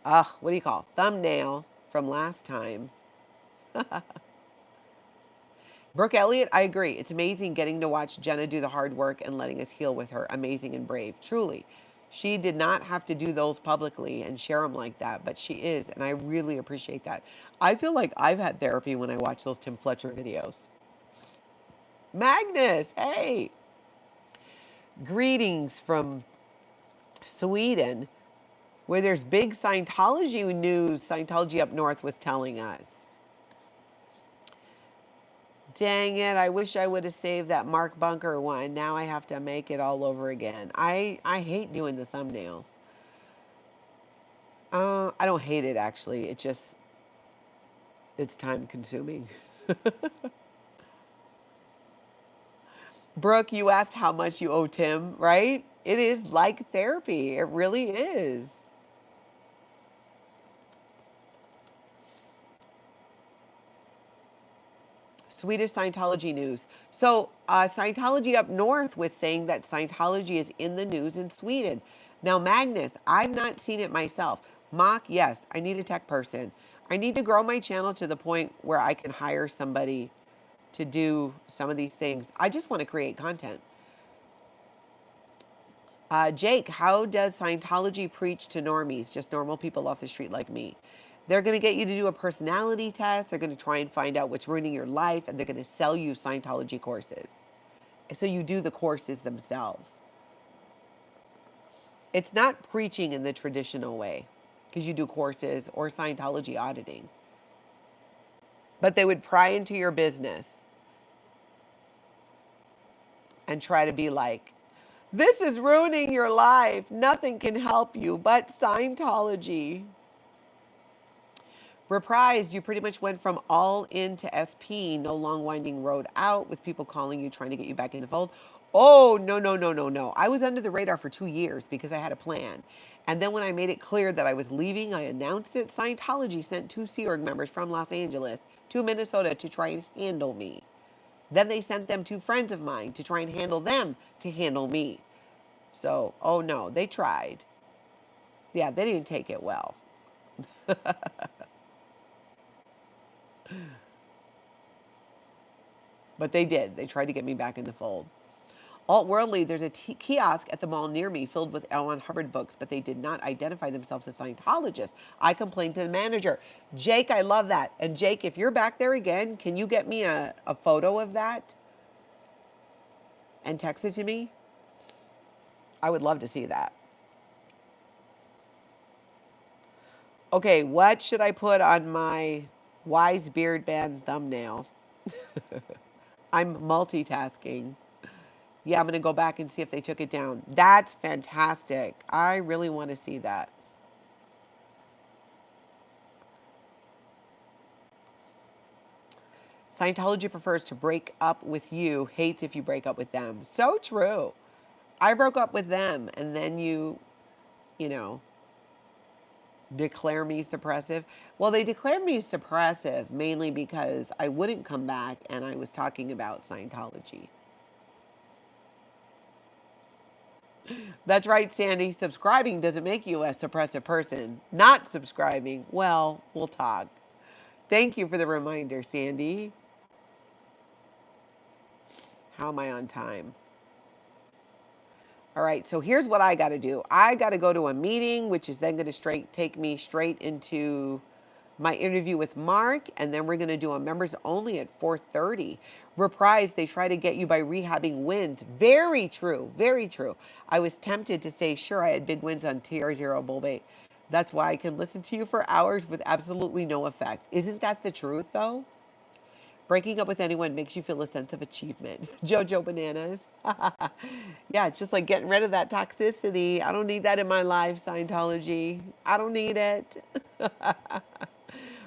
what do you call it? Thumbnail from last time. Brooke Elliott, I agree. It's amazing getting to watch Jenna do the hard work and letting us heal with her. Amazing and brave. Truly. She did not have to do those publicly and share them like that, but she is, and I really appreciate that. I feel like I've had therapy when I watch those Tim Fletcher videos. Magnus, hey. Greetings from Sweden, where there's big Scientology news. Scientology up north was telling us. Dang it, I wish I would have saved that Mark Bunker one. Now I have to make it all over again. I hate doing the thumbnails. I don't hate it, actually. It's time consuming. Brooke, you asked how much you owe Tim, right? It is like therapy. It really is. Swedish Scientology news. So, Scientology up north was saying that Scientology is in the news in Sweden. Now, Magnus, I've not seen it myself. Mock, yes, I need a tech person. I need to grow my channel to the point where I can hire somebody to do some of these things. I just want to create content. Jake, how does Scientology preach to normies, just normal people off the street like me? They're going to get you to do a personality test. They're going to try and find out what's ruining your life, and they're going to sell you Scientology courses. So you do the courses themselves. It's not preaching in the traditional way, because you do courses or Scientology auditing. But they would pry into your business and try to be like, this is ruining your life. Nothing can help you but Scientology. Reprised, you pretty much went from all in to SP, no long winding road out with people calling you, trying to get you back in the fold. Oh, no, no, no, no, no. I was under the radar for 2 years because I had a plan. And then when I made it clear that I was leaving, I announced it. Scientology sent 2 Sea Org members from Los Angeles to Minnesota to try and handle me. Then they sent them 2 friends of mine to try and handle them to handle me. So, oh no, they tried. Yeah, they didn't take it well. But they did. They tried to get me back in the fold. Alt-worldly, there's a kiosk at the mall near me filled with L. Ron Hubbard books, but they did not identify themselves as Scientologists. I complained to the manager. Jake, I love that. And Jake, if you're back there again, can you get me a photo of that and text it to me? I would love to see that. Okay, what should I put on my Wise Beard Band thumbnail? I'm multitasking. Yeah, I'm going to go back and see if they took it down. That's fantastic. I really want to see that. Scientology prefers to break up with you, hates if you break up with them. So true. I broke up with them, and then you know, declare me suppressive. Well, they declared me suppressive mainly because I wouldn't come back and I was talking about Scientology. That's right, Sandy. Subscribing doesn't make you a suppressive person. Not subscribing, well, we'll talk. Thank you for the reminder, Sandy. How am I on time? All right, so here's what I got to do. I got to go to a meeting, which is then going to take me straight into my interview with Mark, and then we're going to do a members only at 4:30. Reprise, they try to get you by rehabbing wins. Very true, very true. I was tempted to say, sure, I had big wins on TR0 bullbait. That's why I can listen to you for hours with absolutely no effect. Isn't that the truth, though? Breaking up with anyone makes you feel a sense of achievement. Jojo Bananas. Yeah, it's just like getting rid of that toxicity. I don't need that in my life, Scientology. I don't need it.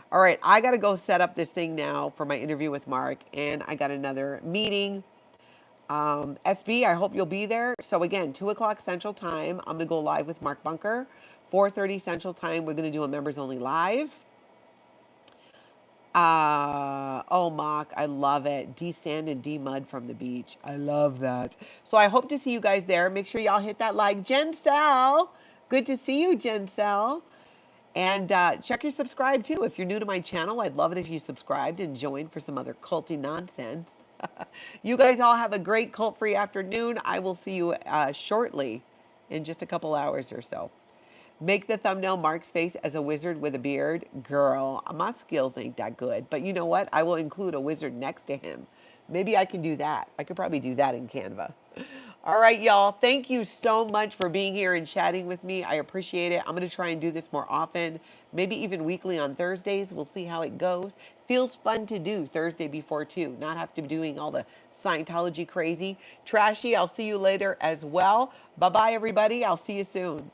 All right, I got to go set up this thing now for my interview with Mark, and I got another meeting. SB, I hope you'll be there. So again, 2 o'clock Central Time, I'm going to go live with Mark Bunker. 4:30 Central Time, we're going to do a members only live. Oh, Mock, I love it. De-sand and de-mud from the beach. I love that. So I hope to see you guys there. Make sure y'all hit that like. Jen Sal, good to see you, Jen Sal. And check your subscribe too. If you're new to my channel, I'd love it if you subscribed and joined for some other culty nonsense. You guys all have a great cult-free afternoon. I will see you shortly in just a couple hours or so. Make the thumbnail Mark's face as a wizard with a beard. Girl, my skills ain't that good. But you know what? I will include a wizard next to him. Maybe I can do that. I could probably do that in Canva. All right, y'all. Thank you so much for being here and chatting with me. I appreciate it. I'm going to try and do this more often, maybe even weekly on Thursdays. We'll see how it goes. Feels fun to do Thursday before 2, not have to be doing all the Scientology crazy. Trashy, I'll see you later as well. Bye-bye, everybody. I'll see you soon.